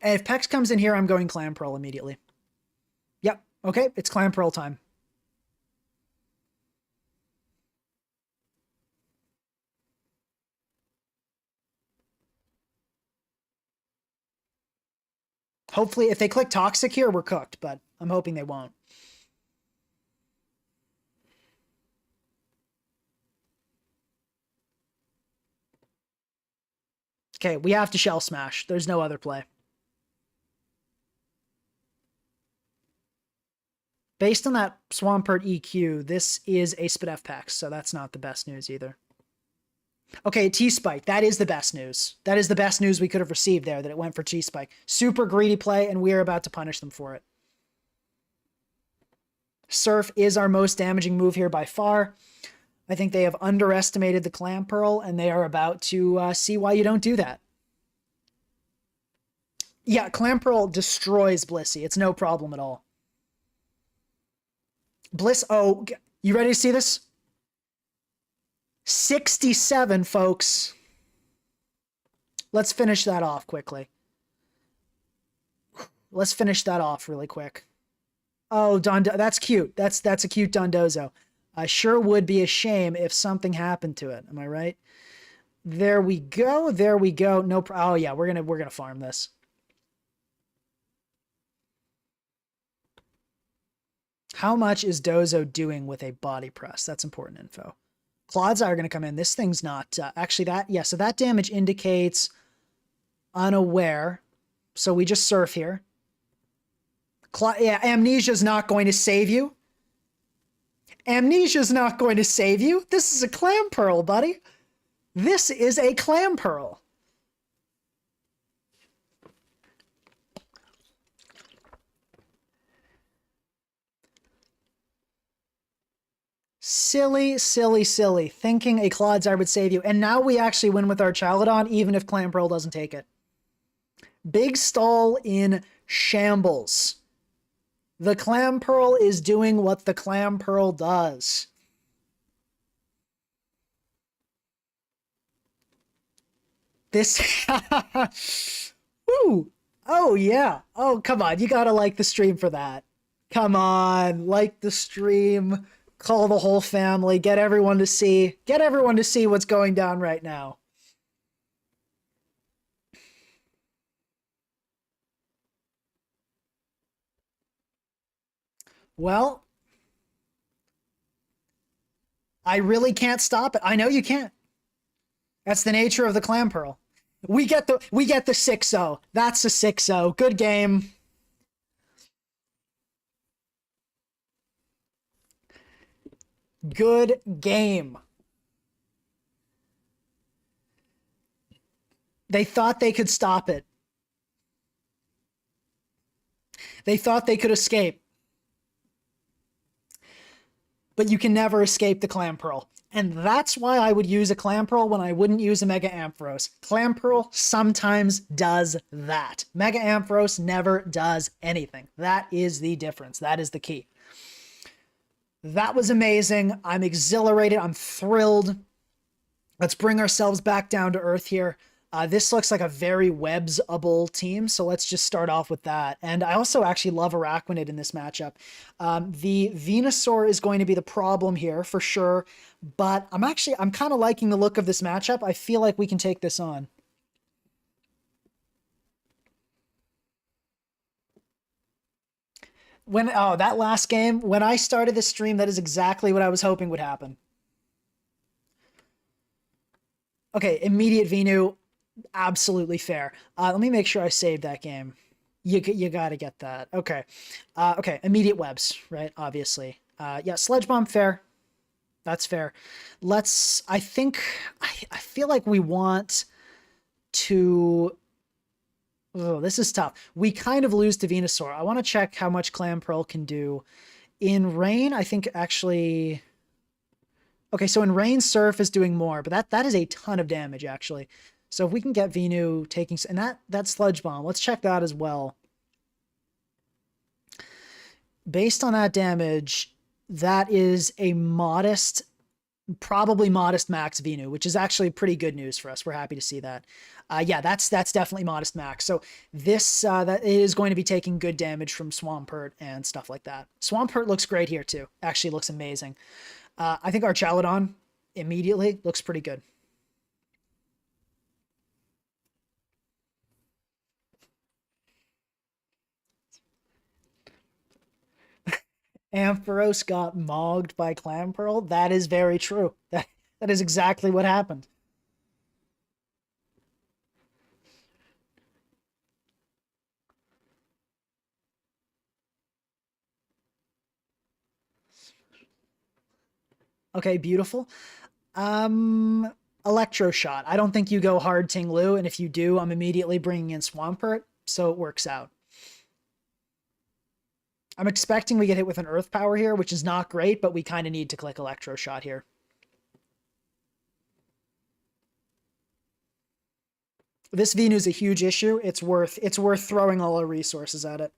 And if Pex comes in here, I'm going Clamperl immediately. Yep. Okay, it's Clamperl time. Hopefully, if they click Toxic here, we're cooked, but I'm hoping they won't. Okay, we have to Shell Smash. There's no other play. Based on that Swampert EQ, this is a Spadef Pex, so that's not the best news either. Okay, T-Spike. That is the best news. That is the best news we could have received there, that it went for T-Spike. Super greedy play, and we are about to punish them for it. Surf is our most damaging move here by far. I think they have underestimated the Clamperl, and they are about to see why you don't do that. Yeah, Clamperl destroys Blissey. It's no problem at all. Bliss, oh, you ready to see this? 67, folks. Let's finish that off quickly. Let's finish that off really quick. Oh, that's cute. That's a cute Dondozo. I sure would be a shame if something happened to it. Am I right? There we go. There we go. No. Oh yeah, we're gonna farm this. How much is Dozo doing with a body press? That's important info. Clods are going to come in. This thing's not actually that. Yeah, so that damage indicates unaware. So we just surf here. Yeah, Amnesia's not going to save you. Amnesia's not going to save you. This is a Clamperl, buddy. This is a Clamperl. Silly, silly, silly. Thinking a Clodsire would save you. And now we actually win with our Chaladon, even if Clamperl doesn't take it. Big stall in shambles. The Clamperl is doing what the Clamperl does. This... Woo! Oh, yeah. Oh, come on. You gotta like the stream for that. Come on. Like the stream. Call the whole family. Get everyone to see. Get everyone to see what's going down right now. Well, I really can't stop it. I know you can't. That's the nature of the Clamperl. We get the 6-0. That's a 6-0. Good game. Good game. They thought they could stop it. They thought they could escape. But you can never escape the Clamperl. And that's why I would use a Clamperl when I wouldn't use a Mega Ampharos. Clamperl sometimes does that. Mega Ampharos never does anything. That is the difference. That is the key. That was amazing. I'm exhilarated. I'm thrilled. Let's bring ourselves back down to earth here. This looks like a very websable team, so let's just start off with that. And I also actually love Araquanid in this matchup. The Venusaur is going to be the problem here for sure, but I'm kind of liking the look of this matchup. I feel like we can take this on. That last game, when I started this stream, that is exactly what I was hoping would happen. Okay, immediate Venu, absolutely fair. Let me make sure I saved that game. You got to get that. Okay. Okay, immediate webs, right? Obviously. Yeah, Sledge Bomb, fair. That's fair. I feel like we want to... Oh, this is tough. We kind of lose to Venusaur. I want to check how much Clamperl can do. In Rain, I think actually... Okay, so in Rain, Surf is doing more, but that is a ton of damage, actually. So if we can get Venu taking... And that Sludge Bomb, let's check that as well. Based on that damage, that is a modest, probably modest max Venu, which is actually pretty good news for us. We're happy to see that. Yeah, that's definitely modest max. So this that is going to be taking good damage from Swampert and stuff like that. Swampert looks great here too. Actually looks amazing. I think our Chaladon immediately looks pretty good. Ampharos got mogged by Clamperl. That is very true. That is exactly what happened. Okay, beautiful. Electro Shot. I don't think you go hard Ting-Lu, and if you do, I'm immediately bringing in Swampert, so it works out. I'm expecting we get hit with an Earth Power here, which is not great, but we kind of need to click Electro Shot here. This Venu is a huge issue. It's worth throwing all our resources at it.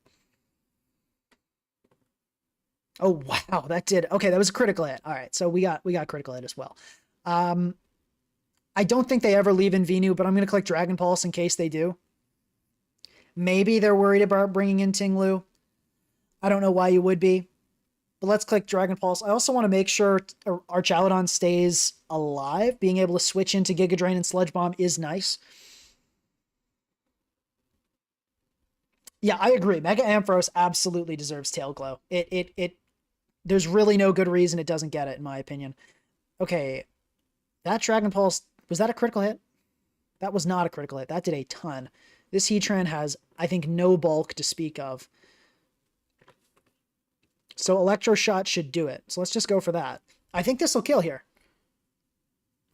Oh wow, that did okay. That was a critical hit. All right, so we got critical hit as well. I don't think they ever leave in Venu, but I'm gonna click Dragon Pulse in case they do. Maybe they're worried about bringing in Ting-Lu. I don't know why you would be, but let's click Dragon Pulse. I also want to make sure our Chaladon stays alive. Being able to switch into Giga Drain and Sludge Bomb is nice. Yeah, I agree. Mega Ampharos absolutely deserves Tail Glow. There's really no good reason it doesn't get it, in my opinion. Okay, that Dragon Pulse, was that a critical hit? That was not a critical hit. That did a ton. This Heatran has, I think, no bulk to speak of. So Electro Shot should do it. So let's just go for that. I think this will kill here.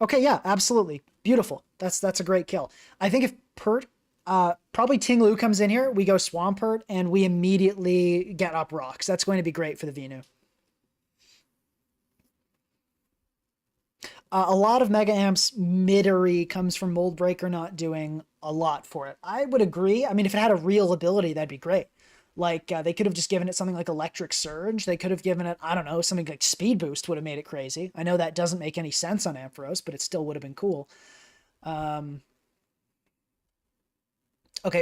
Okay, yeah, absolutely. Beautiful. That's a great kill. I think if Pert, probably Ting-Lu comes in here, we go Swampert, and we immediately get up rocks. That's going to be great for the Venu. A lot of Mega Amp's Midori comes from Mold Breaker not doing a lot for it. I would agree. I mean, if it had a real ability, that'd be great. Like, they could have just given it something like Electric Surge. They could have given it, I don't know, something like Speed Boost would have made it crazy. I know that doesn't make any sense on Ampharos, but it still would have been cool. Okay,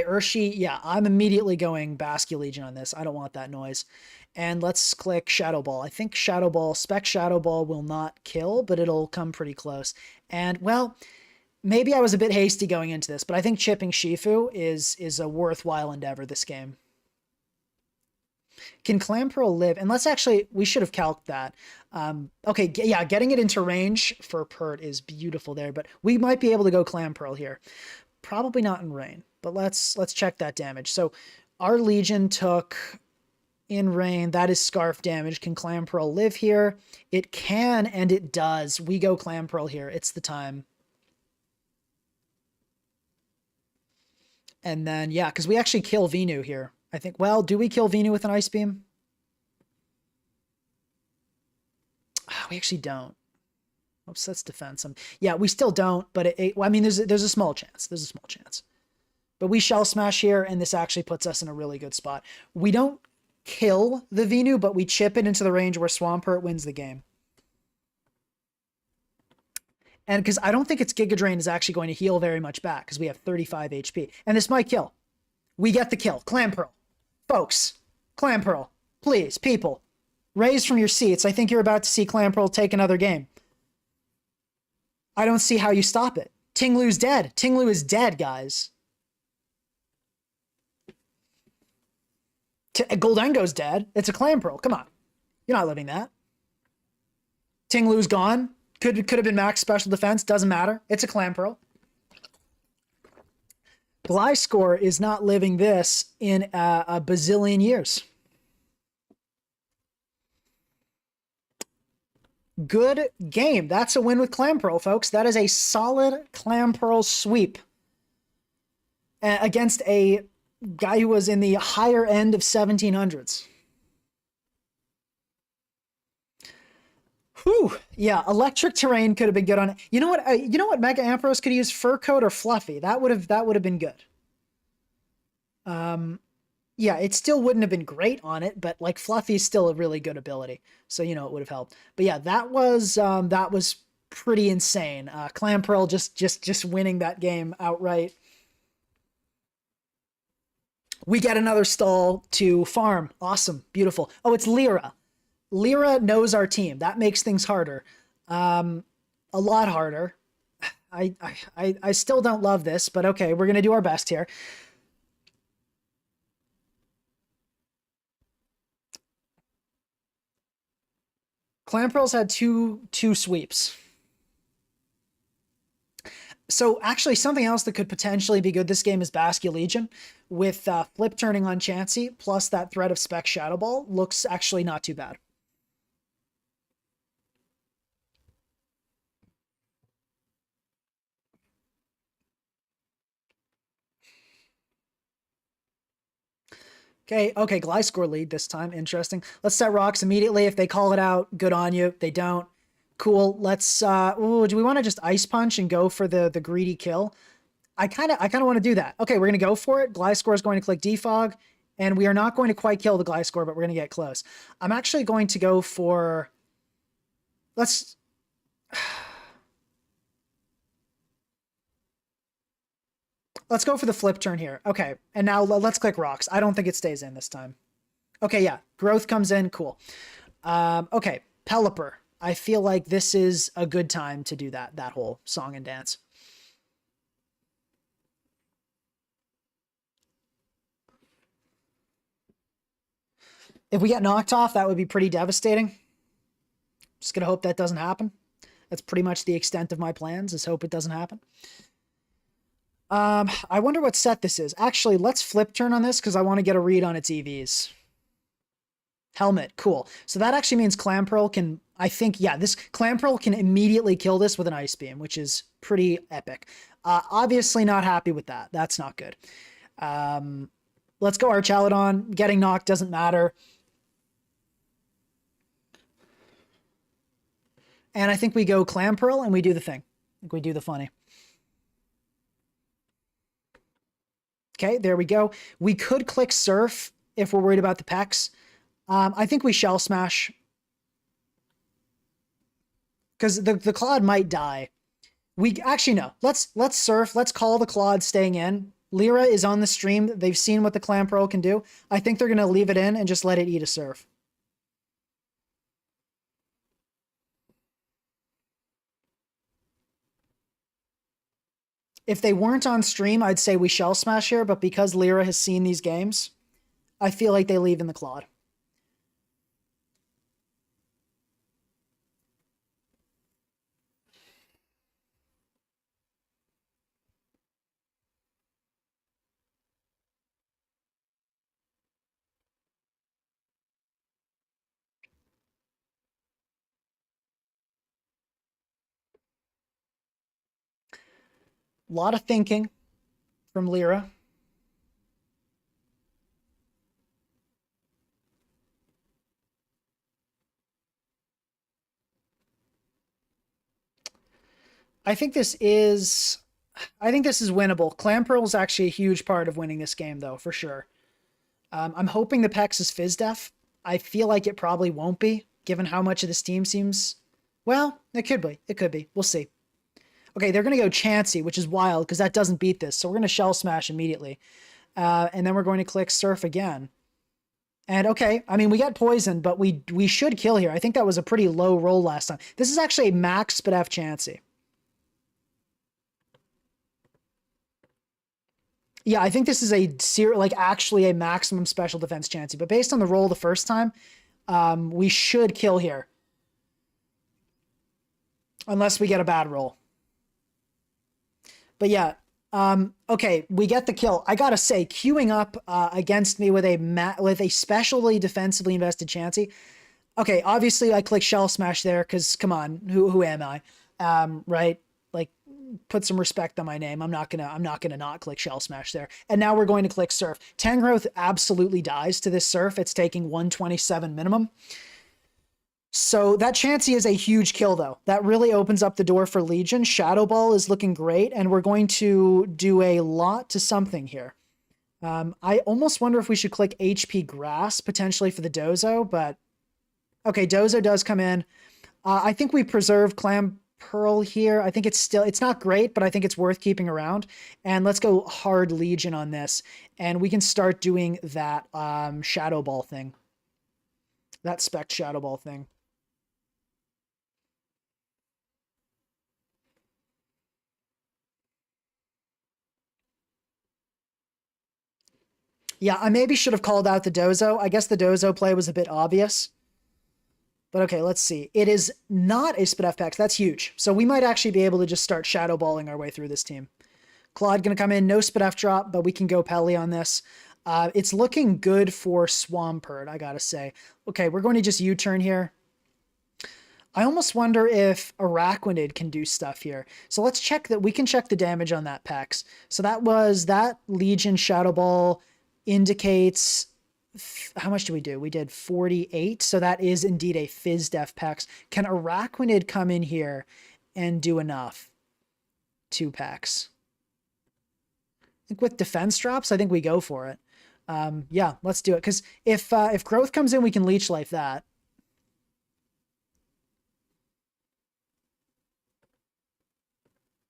Urshi, yeah, I'm immediately going Basculegion on this. I don't want that noise. And let's click Shadow Ball. I think Shadow Ball, Spec Shadow Ball will not kill, but it'll come pretty close. And, well, maybe I was a bit hasty going into this, but I think chipping Shifu is a worthwhile endeavor this game. Can Clamperl live? And we should have calced that. Okay, yeah, getting it into range for Pert is beautiful there, but we might be able to go Clamperl here. Probably not in Rain, but let's check that damage. So our Legion took in Rain, that is Scarf damage. Can Clamperl live here? It can, and it does. We go Clamperl here. It's the time. And then, yeah, because we actually kill Venu here. I think, well, do we kill Venu with an Ice Beam? We actually don't. Oops, that's defense. Yeah, we still don't, but well, I mean, there's a small chance. There's a small chance. But we shell smash here, and this actually puts us in a really good spot. We don't kill the Venu, but we chip it into the range where Swampert wins the game. And because I don't think its Giga Drain is actually going to heal very much back, because we have 35 HP. And this might kill. We get the kill. Clamperl. Folks, Clamperl. Please, people, raise from your seats. I think you're about to see Clamperl take another game. I don't see how you stop it. Tinglu's dead. Tinglu is dead, guys. Goldengo's dead. It's a Clamperl. Come on. You're not living that. Tinglu's gone. Could have been max special defense. Doesn't matter. It's a Clamperl. Gliscor is not living this in a bazillion years. Good game. That's a win with Clamperl, folks. That is a solid Clamperl sweep against a guy who was in the higher end of 1700s. Whew. Yeah, electric terrain could have been good on it. You know what? You know what? Mega Ampharos could use Fur Coat or Fluffy. That would have been good. Yeah, it still wouldn't have been great on it, but like Fluffy's still a really good ability, so you know it would have helped. But yeah, that was pretty insane. Clamperl just winning that game outright. We get another stall to farm. Awesome, beautiful. Oh, it's Lyra. Lyra knows our team. That makes things harder. A lot harder. I still don't love this, but okay, we're gonna do our best here. Clamperl's had two sweeps. So actually something else that could potentially be good this game is Basque Legion with flip turning on Chansey plus that threat of Spec Shadow Ball looks actually not too bad. Okay, Gliscor lead this time. Interesting. Let's set rocks immediately. If they call it out, good on you. They don't. Cool. Let's do we want to just ice punch and go for the greedy kill? I kind of want to do that. Okay, we're going to go for it. Gliscor is going to click defog, and we are not going to quite kill the Gliscor, but we're going to get close. I'm actually going to go for let's go for the flip turn here. Okay, and now let's click rocks. I don't think it stays in this time. Okay, yeah, growth comes in. Cool. Okay, Pelipper. I feel like this is a good time to do that whole song and dance. If we get knocked off, that would be pretty devastating. Just gonna hope that doesn't happen. That's pretty much the extent of my plans, is hope it doesn't happen. I wonder what set this is. Actually, let's flip turn on this because I want to get a read on its EVs. Helmet, cool. So that actually means Clamperl can, I think, yeah, this Clamperl can immediately kill this with an Ice Beam, which is pretty epic. Obviously not happy with that. That's not good. Let's go Archaludon. Getting knocked doesn't matter. And I think we go Clamperl and we do the thing. I think we do the funny. Okay, there we go. We could click Surf if we're worried about the Pecs. I think we Shell Smash. Because the Claude might die. We actually no. Let's Surf. Let's call the Claude staying in. Lyra is on the stream. They've seen what the Clamperl can do. I think they're going to leave it in and just let it eat a Surf. If they weren't on stream, I'd say we Shell Smash here, but because Lyra has seen these games, I feel like they leave in the Claude. A lot of thinking from Lyra. I think this is winnable. Clamperl is actually a huge part of winning this game, though, for sure. I'm hoping the Pex is Fizdef. I feel like it probably won't be, given how much of this team seems... Well, it could be. It could be. We'll see. Okay, they're going to go Chansey, which is wild, because that doesn't beat this. So we're going to Shell Smash immediately. And then we're going to click Surf again. And okay, I mean, we got Poison, but we should kill here. I think that was a pretty low roll last time. This is actually a max Spadef Chansey. Yeah, I think this is actually a maximum special defense Chansey. But based on the roll the first time, we should kill here. Unless we get a bad roll. But yeah, okay, we get the kill. I gotta say, queuing up against me with a specially defensively invested Chansey. Okay, obviously I click Shell Smash there because come on, who am I? Right? Like, put some respect on my name. I'm not gonna not click Shell Smash there. And now we're going to click Surf. Tangrowth absolutely dies to this Surf. It's taking 127 minimum. So that Chansey is a huge kill, though. That really opens up the door for Legion. Shadow Ball is looking great, and we're going to do a lot to something here. I almost wonder if we should click HP Grass, potentially for the Dozo, but... Okay, Dozo does come in. I think we preserve Clamperl here. I think it's not great, but I think it's worth keeping around. And let's go hard Legion on this, and we can start doing that Shadow Ball thing. That Spec Shadow Ball thing. Yeah, I maybe should have called out the Dozo. I guess the Dozo play was a bit obvious. But okay, let's see. It is not a Spadef Pex. That's huge. So we might actually be able to just start shadow balling our way through this team. Claude going to come in. No Spadef drop, but we can go Pelly on this. It's looking good for Swampert, I gotta say. Okay, we're going to just U-turn here. I almost wonder if Araquanid can do stuff here. So let's check that. We can check the damage on that Pex. So that Legion Shadow Ball indicates... How much do we do? We did 48. So that is indeed a Fizdef Pex. Can Araquanid come in here and do enough? 2 packs. I think with defense drops, I think we go for it. Yeah, let's do it. Because if growth comes in, we can Leech Life that.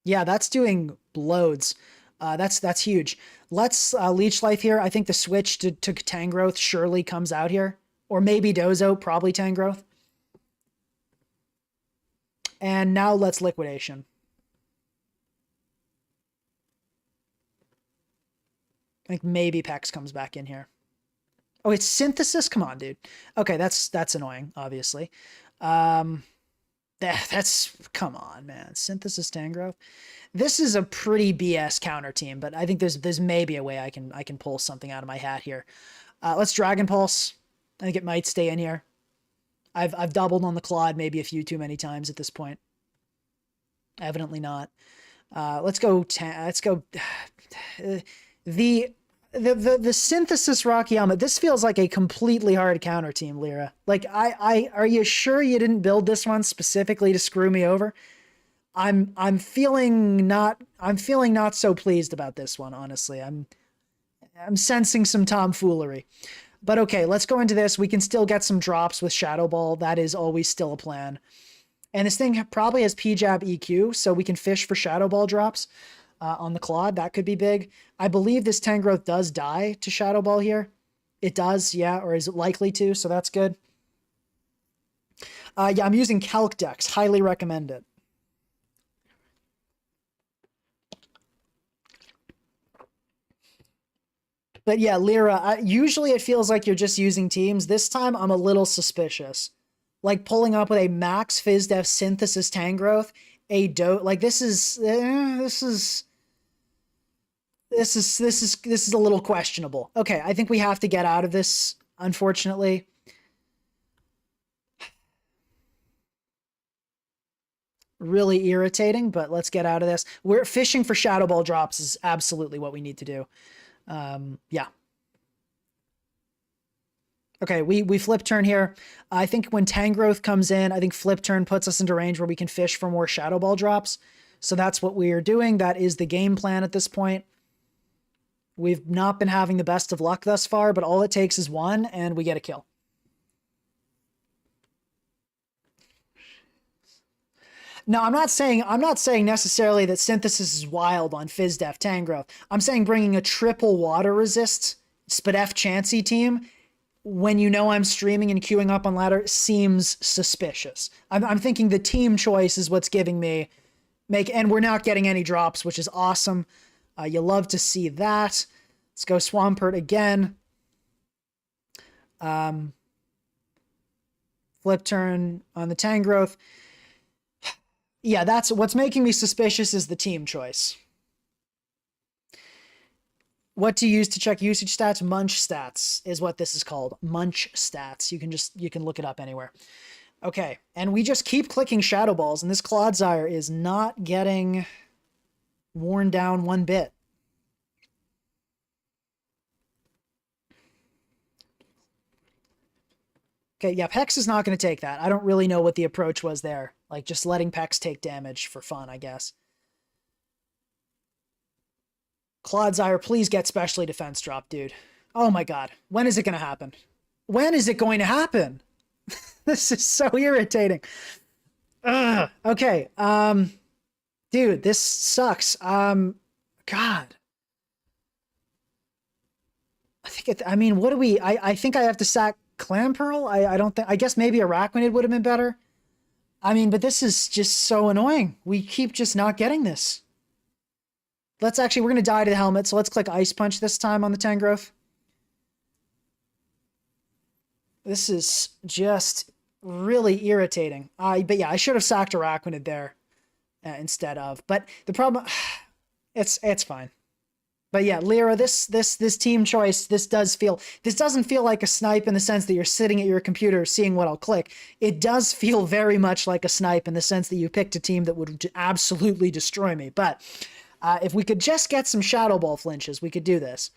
Yeah, that's doing loads. That's huge. Let's Leech Life here. I think the switch to Tangrowth surely comes out here. Or maybe Dozo, probably Tangrowth. And now let's Liquidation. I think maybe Pex comes back in here. Oh, it's Synthesis? Come on, dude. Okay, that's annoying, obviously. That's come on, man. Synthesis Tangrowth. This is a pretty BS counter team, but I think there's maybe a way I can pull something out of my hat here. Let's Dragon Pulse. I think it might stay in here. I've doubled on the Claude maybe a few too many times at this point. Evidently not. Let's go. The Synthesis Rocky Helmet. This feels like a completely hard counter team, Lyra. Like, are you sure you didn't build this one specifically to screw me over? I'm feeling not so pleased about this one, honestly. I'm sensing some tomfoolery. But okay, let's go into this. We can still get some drops with Shadow Ball. That is always still a plan. And this thing probably has P-Jab EQ, so we can fish for Shadow Ball drops. On the Claude, that could be big. I believe this Tangrowth does die to Shadow Ball here. It does, yeah, or is it likely to, so that's good. Yeah, I'm using Calc Dex. Highly recommend it. But yeah, Lyra, usually it feels like you're just using teams. This time, I'm a little suspicious. Like, pulling up with a Max Fizdef Synthesis Tangrowth, like, this is a little questionable. Okay, I think we have to get out of this, unfortunately. Really irritating, but let's get out of this. We're fishing for Shadow Ball drops is absolutely what we need to do. Yeah. Okay, we flip turn here. I think when Tangrowth comes in, I think flip turn puts us into range where we can fish for more Shadow Ball drops. So that's what we are doing. That is the game plan at this point. We've not been having the best of luck thus far, but all it takes is one and we get a kill. No, I'm not saying necessarily that synthesis is wild on FizzDef Tangrowth. I'm saying bringing a triple water resist Spadef Chansey team when you know I'm streaming and queuing up on ladder seems suspicious. I'm thinking the team choice is what's giving me and we're not getting any drops, which is awesome. You love to see that. Let's go Swampert again. Flip turn on the Tangrowth. Yeah, that's what's making me suspicious is the team choice. What to use to check usage stats? Munch stats is what this is called. Munch stats. You can look it up anywhere. Okay, and we just keep clicking Shadow Balls, and this Clodsire is not getting worn down one bit. Okay, yeah, Pex is not going to take that. I don't really know what the approach was there. Like, just letting Pex take damage for fun, I guess. Clodsire, please get specially defense drop, dude. Oh my god. When is it going to happen? When is it going to happen? This is so irritating. Ugh. Okay, dude, this sucks. God. I mean, what do we... I think I have to sack Clamperl? I don't think... I guess maybe Arachnid would have been better. I mean, but this is just so annoying. We keep just not getting this. We're going to die to the helmet, so let's click Ice Punch this time on the Tangrowth. This is just really irritating. But yeah, I should have sacked Arachnid there instead of. But the problem... It's fine. But yeah, Lyra, this team choice, this doesn't feel like a snipe in the sense that you're sitting at your computer seeing what I'll click. It does feel very much like a snipe in the sense that you picked a team that would absolutely destroy me. But if we could just get some Shadow Ball flinches, we could do this.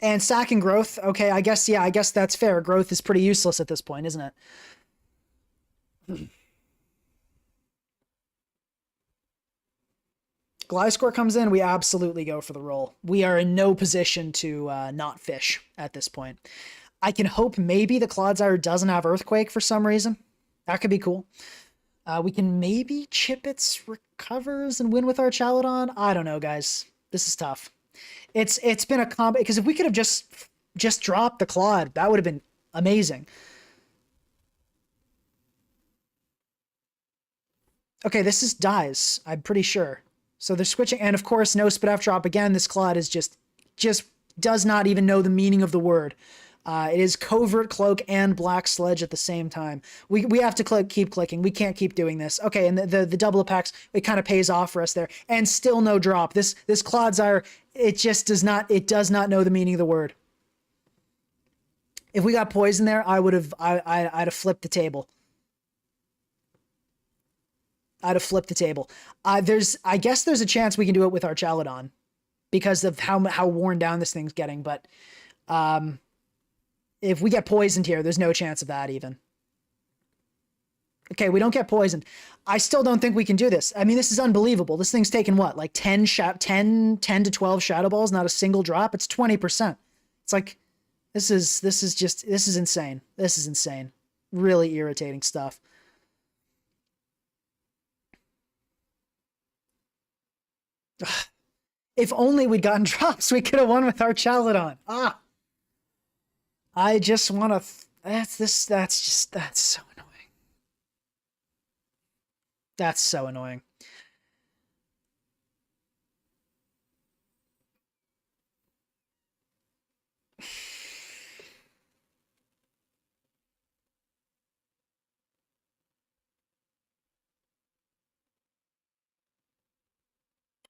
And sacking Growth, okay, I guess that's fair. Growth is pretty useless at this point, isn't it? Gliscor comes in, we absolutely go for the roll. We are in no position to not fish at this point. I can hope maybe the Clodsire doesn't have Earthquake for some reason. That could be cool. We can maybe chip its recovers and win with our Chaladon. I don't know, guys. This is tough. It's been a combo, because if we could have just dropped the Claude, that would have been amazing. Okay, this is dies, I'm pretty sure. So they're switching, and of course, no Spadef drop again. This Claude is just does not even know the meaning of the word. It is Covert Cloak and Black Sledge at the same time. We have to keep clicking. We can't keep doing this. Okay, and the double attacks, it kind of pays off for us there. And still no drop. This Clodsire, it just does not know the meaning of the word. If we got poison there, I'd have flipped the table. I'd have flipped the table. I guess there's a chance we can do it with our Chaladon because of how worn down this thing's getting, but if we get poisoned here, there's no chance of that even. Okay, we don't get poisoned. I still don't think we can do this. I mean, this is unbelievable. This thing's taken what, like 10 to 12 Shadow Balls, not a single drop. It's 20%. It's like, this is insane. This is insane. Really irritating stuff. If only we'd gotten drops, we could have won with our Chaladon. I just want to... That's so annoying. That's so annoying.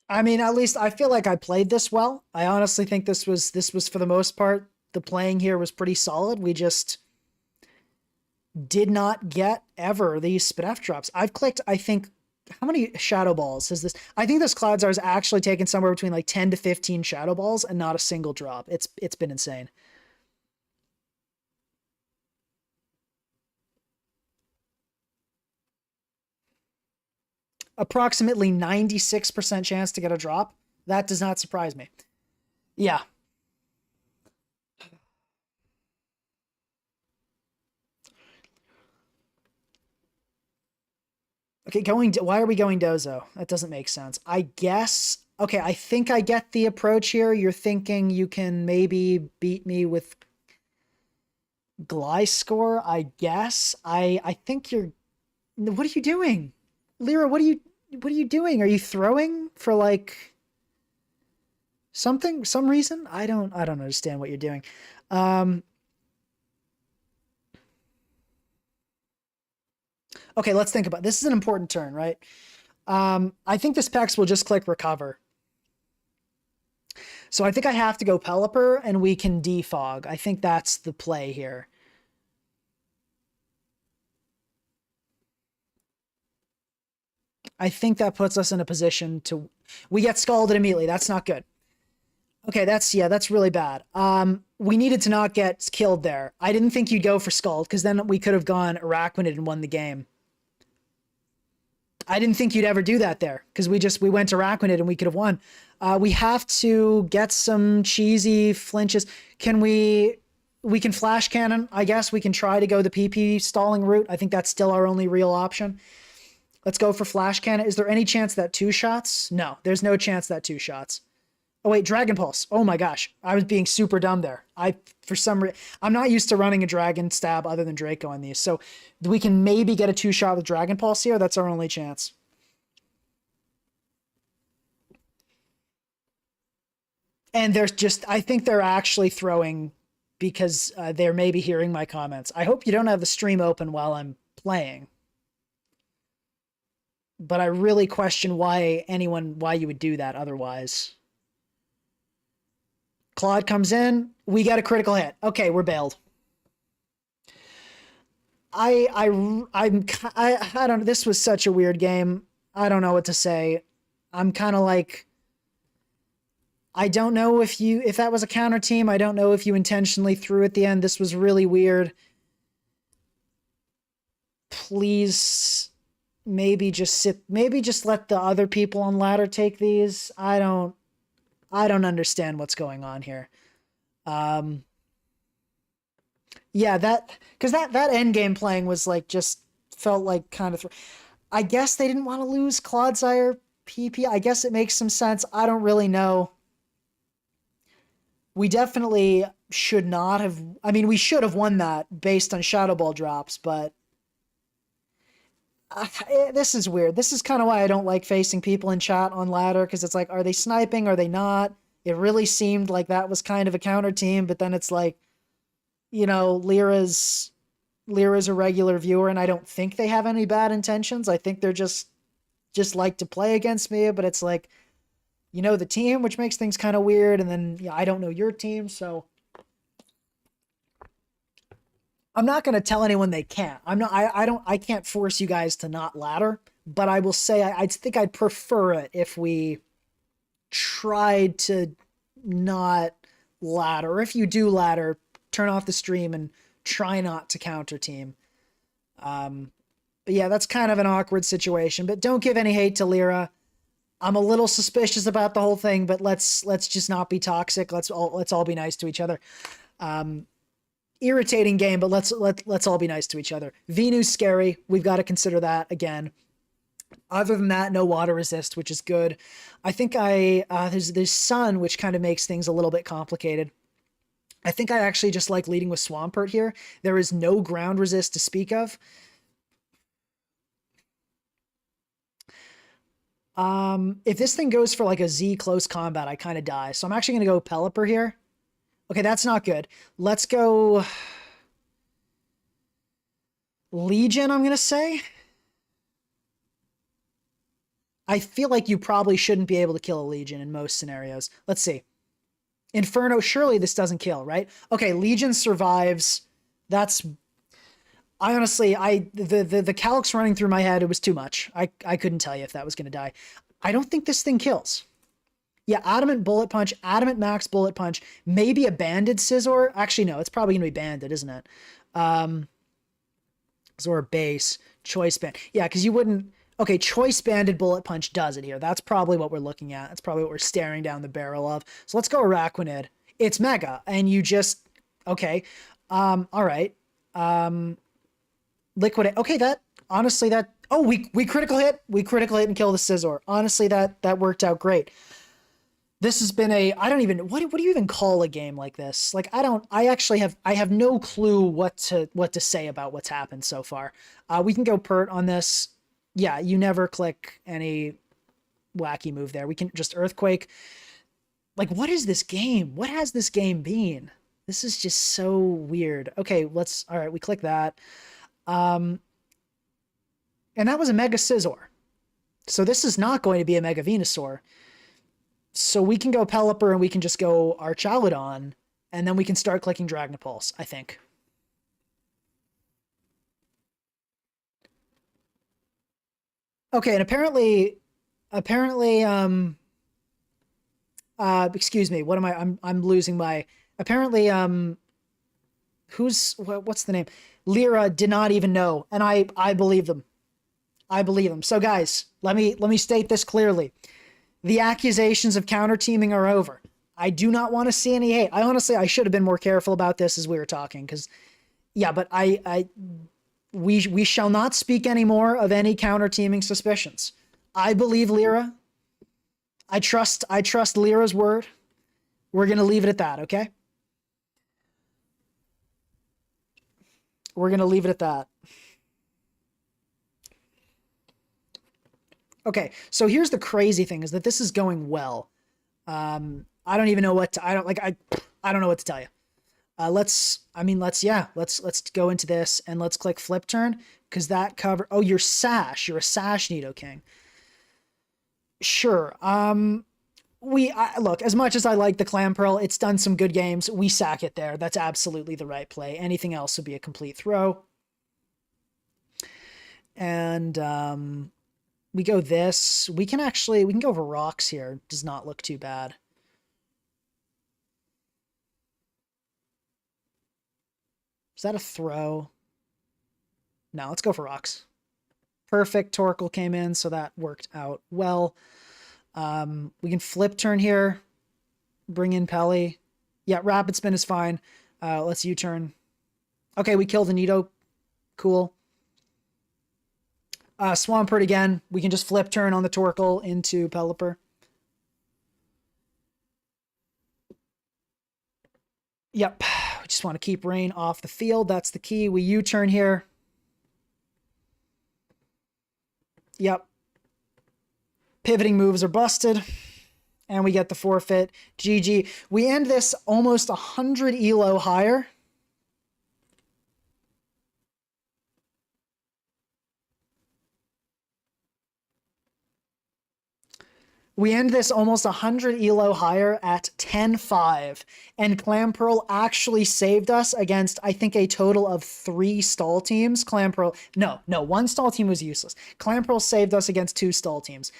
I mean, at least I feel like I played this well. I honestly think this was for the most part, the playing here was pretty solid. We just did not get ever these Spadef drops. I've clicked, I think, how many Shadow Balls has this? I think this Clodsire has actually taken somewhere between like 10 to 15 Shadow Balls and not a single drop. It's been insane. approximately 96% chance to get a drop. That does not surprise me. Yeah. Okay, why are we going Dozo? That doesn't make sense. I guess, okay, I think I get the approach here. You're thinking you can maybe beat me with Gliscor, I guess. I think you're, what are you doing? Lyra, what are you doing? Are you throwing for like some reason? I don't understand what you're doing. Okay, let's think about it. This is an important turn, right? I think this Pex will just click recover. So I think I have to go Pelipper and we can defog. I think that's the play here. I think that puts us in a position to, we get scalded immediately. That's not good. Okay, that's really bad. We needed to not get killed there. I didn't think you'd go for Scald because then we could have gone Araquanid and won the game. I didn't think you'd ever do that there because we went Araquanid and we could have won. We have to get some cheesy flinches. We can flash cannon. I guess we can try to go the PP stalling route. I think that's still our only real option. Let's go for flash cannon. Is there any chance that 2 shots? No, there's no chance that 2 shots. Oh wait, Dragon Pulse. Oh my gosh, I was being super dumb there. For some reason, I'm not used to running a Dragon Stab other than Draco on these. So we can maybe get a 2-shot with Dragon Pulse here. That's our only chance. And there's just, I think they're actually throwing because they're maybe hearing my comments. I hope you don't have the stream open while I'm playing. But I really question why you would do that otherwise. Claude comes in. We get a critical hit. Okay, we're bailed. I don't know. This was such a weird game. I don't know what to say. I'm kind of like, I don't know if that was a counter team. I don't know if you intentionally threw at the end. This was really weird. Please, maybe just let the other people on ladder take these. I don't understand what's going on here. Yeah, because that end game playing was like, just felt like kind of, I guess they didn't want to lose Clodsire PP. I guess it makes some sense. I don't really know. We definitely should not have, I mean, we should have won that based on Shadow Ball drops, but this is weird. This is kind of why I don't like facing people in chat on ladder, because it's like, are they sniping? Are they not? It really seemed like that was kind of a counter team, but then it's like, you know, Lyra's a regular viewer, and I don't think they have any bad intentions. I think they're just like to play against me, but it's like, you know, the team, which makes things kind of weird, and then I don't know your team, so I'm not going to tell anyone they can't. I can't force you guys to not ladder, but I will say I think I'd prefer it if we tried to not ladder. Or if you do ladder, turn off the stream and try not to counter team. But yeah, that's kind of an awkward situation, but don't give any hate to Lyra. I'm a little suspicious about the whole thing, but let's just not be toxic. Let's all be nice to each other. Irritating game, but let's all be nice to each other. Venu's scary. We've got to consider that again. Other than that, no water resist, which is good. I think there's sun, which kind of makes things a little bit complicated. I think I actually just like leading with Swampert here. There is no ground resist to speak of. If this thing goes for like a Z close combat, I kind of die. So I'm actually going to go Pelipper here. Okay, that's not good. Let's go Legion, I'm going to say. I feel like you probably shouldn't be able to kill a Legion in most scenarios. Let's see. Inferno, surely this doesn't kill, right? Okay, Legion survives. The calcs running through my head, it was too much. I couldn't tell you if that was going to die. I don't think this thing kills. Yeah, Adamant Bullet Punch, Adamant Max Bullet Punch, maybe a Banded Scizor. Actually, no, it's probably going to be Banded, isn't it? Or Base, Choice Band. Yeah, because you wouldn't... Okay, Choice Banded Bullet Punch does it here. That's probably what we're looking at. That's probably what we're staring down the barrel of. So let's go Araquanid. It's Mega, and you just... Okay. All right. Liquidate. Okay, that... Honestly, that... Oh, we critical hit. We critical hit and kill the Scizor. Honestly, that worked out great. This has been a... I don't even... What do you even call a game like this? Like, I actually have... I have no clue what to say about what's happened so far. We can go Pert on this. Yeah, you never click any wacky move there. We can just Earthquake. Like, what is this game? What has this game been? This is just so weird. Okay, all right, we click that. And that was a Mega Scizor. So this is not going to be a Mega Venusaur. So we can go Pelipper and we can just go Archaludon, and then we can start clicking Dragonpulse, I think. Okay, and apparently, excuse me, what am I? I'm losing my. Apparently, what's the name? Lyra did not even know, and I believe them. I believe them. So guys, let me state this clearly. The accusations of counter teaming are over. I do not want to see any hate. I should have been more careful about this as we were talking, because yeah, but we shall not speak anymore of any counter teaming suspicions. I believe Lyra. I trust Lyra's word. We're going to leave it at that, okay? We're going to leave it at that. Okay, so here's the crazy thing is that this is going well. I don't even know what to, I don't know what to tell you. Let's go into this and let's click flip turn, because that cover... Oh, you're a Sash Nidoking. Sure. Look, as much as I like the Clamperl, it's done some good games. We sack it there. That's absolutely the right play. Anything else would be a complete throw. And we go this. We can go over rocks here. Does not look too bad. Is that a throw? No, let's go for rocks. Perfect. Torkoal came in, so that worked out well. We can flip turn here. Bring in Pelly. Yeah, rapid spin is fine. Let's U-turn. Okay, we kill the Nido. Cool. Swampert again. We can just flip turn on the Torkoal into Pelipper. Yep. We just want to keep rain off the field. That's the key. We U-turn here. Yep. Pivoting moves are busted. And we get the forfeit. GG. We end this almost 100 elo higher. We end this almost 100 elo higher at 10-5, and Clamperl actually saved us against, I think, a total of 3 stall teams. No, one stall team was useless. Clamperl saved us against 2 stall teams.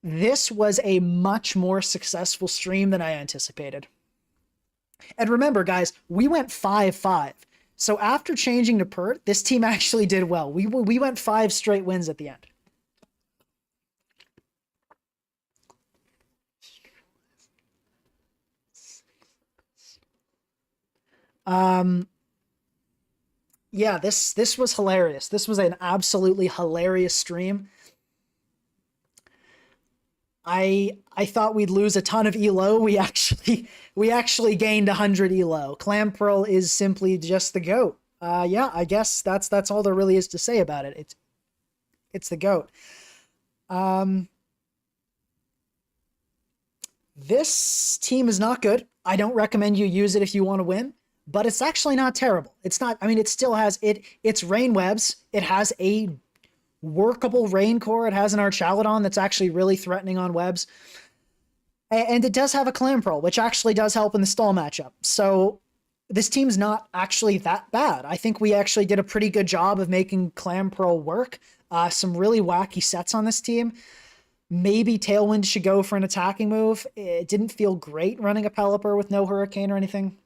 This was a much more successful stream than I anticipated. And remember, guys, we went 5-5. So after changing to Pert, this team actually did well. We went 5 straight wins at the end. Yeah, this was hilarious. This was an absolutely hilarious stream. I thought we'd lose a ton of elo. We actually gained 100 elo. Clamperl is simply just the GOAT. Yeah, I guess that's all there really is to say about it. It's the GOAT. This team is not good. I don't recommend you use it if you want to win, but it's actually not terrible. It's not, I mean, it still has it's rain webs. It has a workable rain core. It has an Archaludon that's actually really threatening on webs. And it does have a Clamperl, which actually does help in the stall matchup. So this team's not actually that bad. I think we actually did a pretty good job of making Clamperl work. Some really wacky sets on this team. Maybe Tailwind should go for an attacking move. It didn't feel great running a Pelipper with no Hurricane or anything.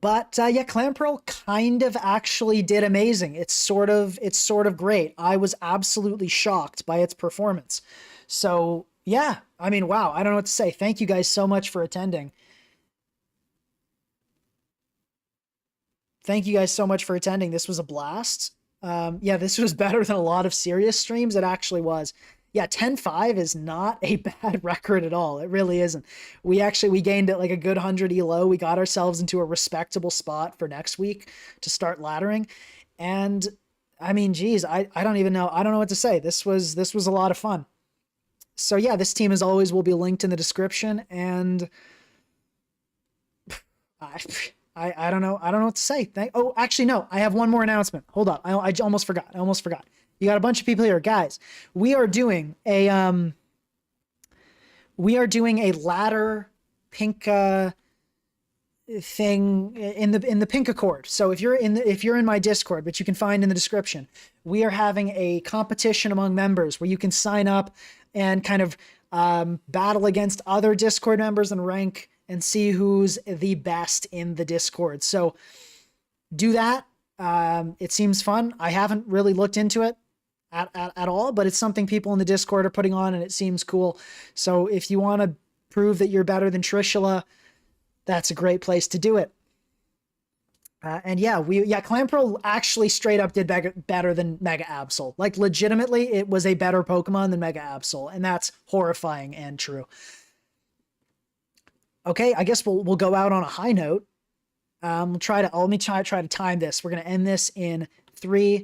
But yeah, Clamperl kind of actually did amazing. It's sort of great. I was absolutely shocked by its performance. So yeah, I mean, wow, I don't know what to say. Thank you guys so much for attending. Thank you guys so much for attending. This was a blast. Yeah, this was better than a lot of serious streams. It actually was. Yeah, 10-5 is not a bad record at all. It really isn't. We gained it like a good 100 elo. We got ourselves into a respectable spot for next week to start laddering. And I mean, geez, I don't even know. I don't know what to say. This was a lot of fun. So yeah, this team as always will be linked in the description, and I, I don't know. I don't know what to say. Oh, actually, no. I have one more announcement. Hold up. I almost forgot. I almost forgot. You got a bunch of people here, guys. We are doing a ladder pink thing in the pink accord. So if you're in my Discord, which you can find in the description, we are having a competition among members where you can sign up and kind of battle against other Discord members and rank and see who's the best in the Discord. So do that. It seems fun. I haven't really looked into it at all, but it's something people in the Discord are putting on, and it seems cool. So if you want to prove that you're better than Trishula, that's a great place to do it. And yeah, Clamperl actually straight up did better than Mega Absol. Like legitimately, it was a better Pokemon than Mega Absol, and that's horrifying and true. Okay, I guess we'll go out on a high note. Let me try to time this. We're gonna end this in 3,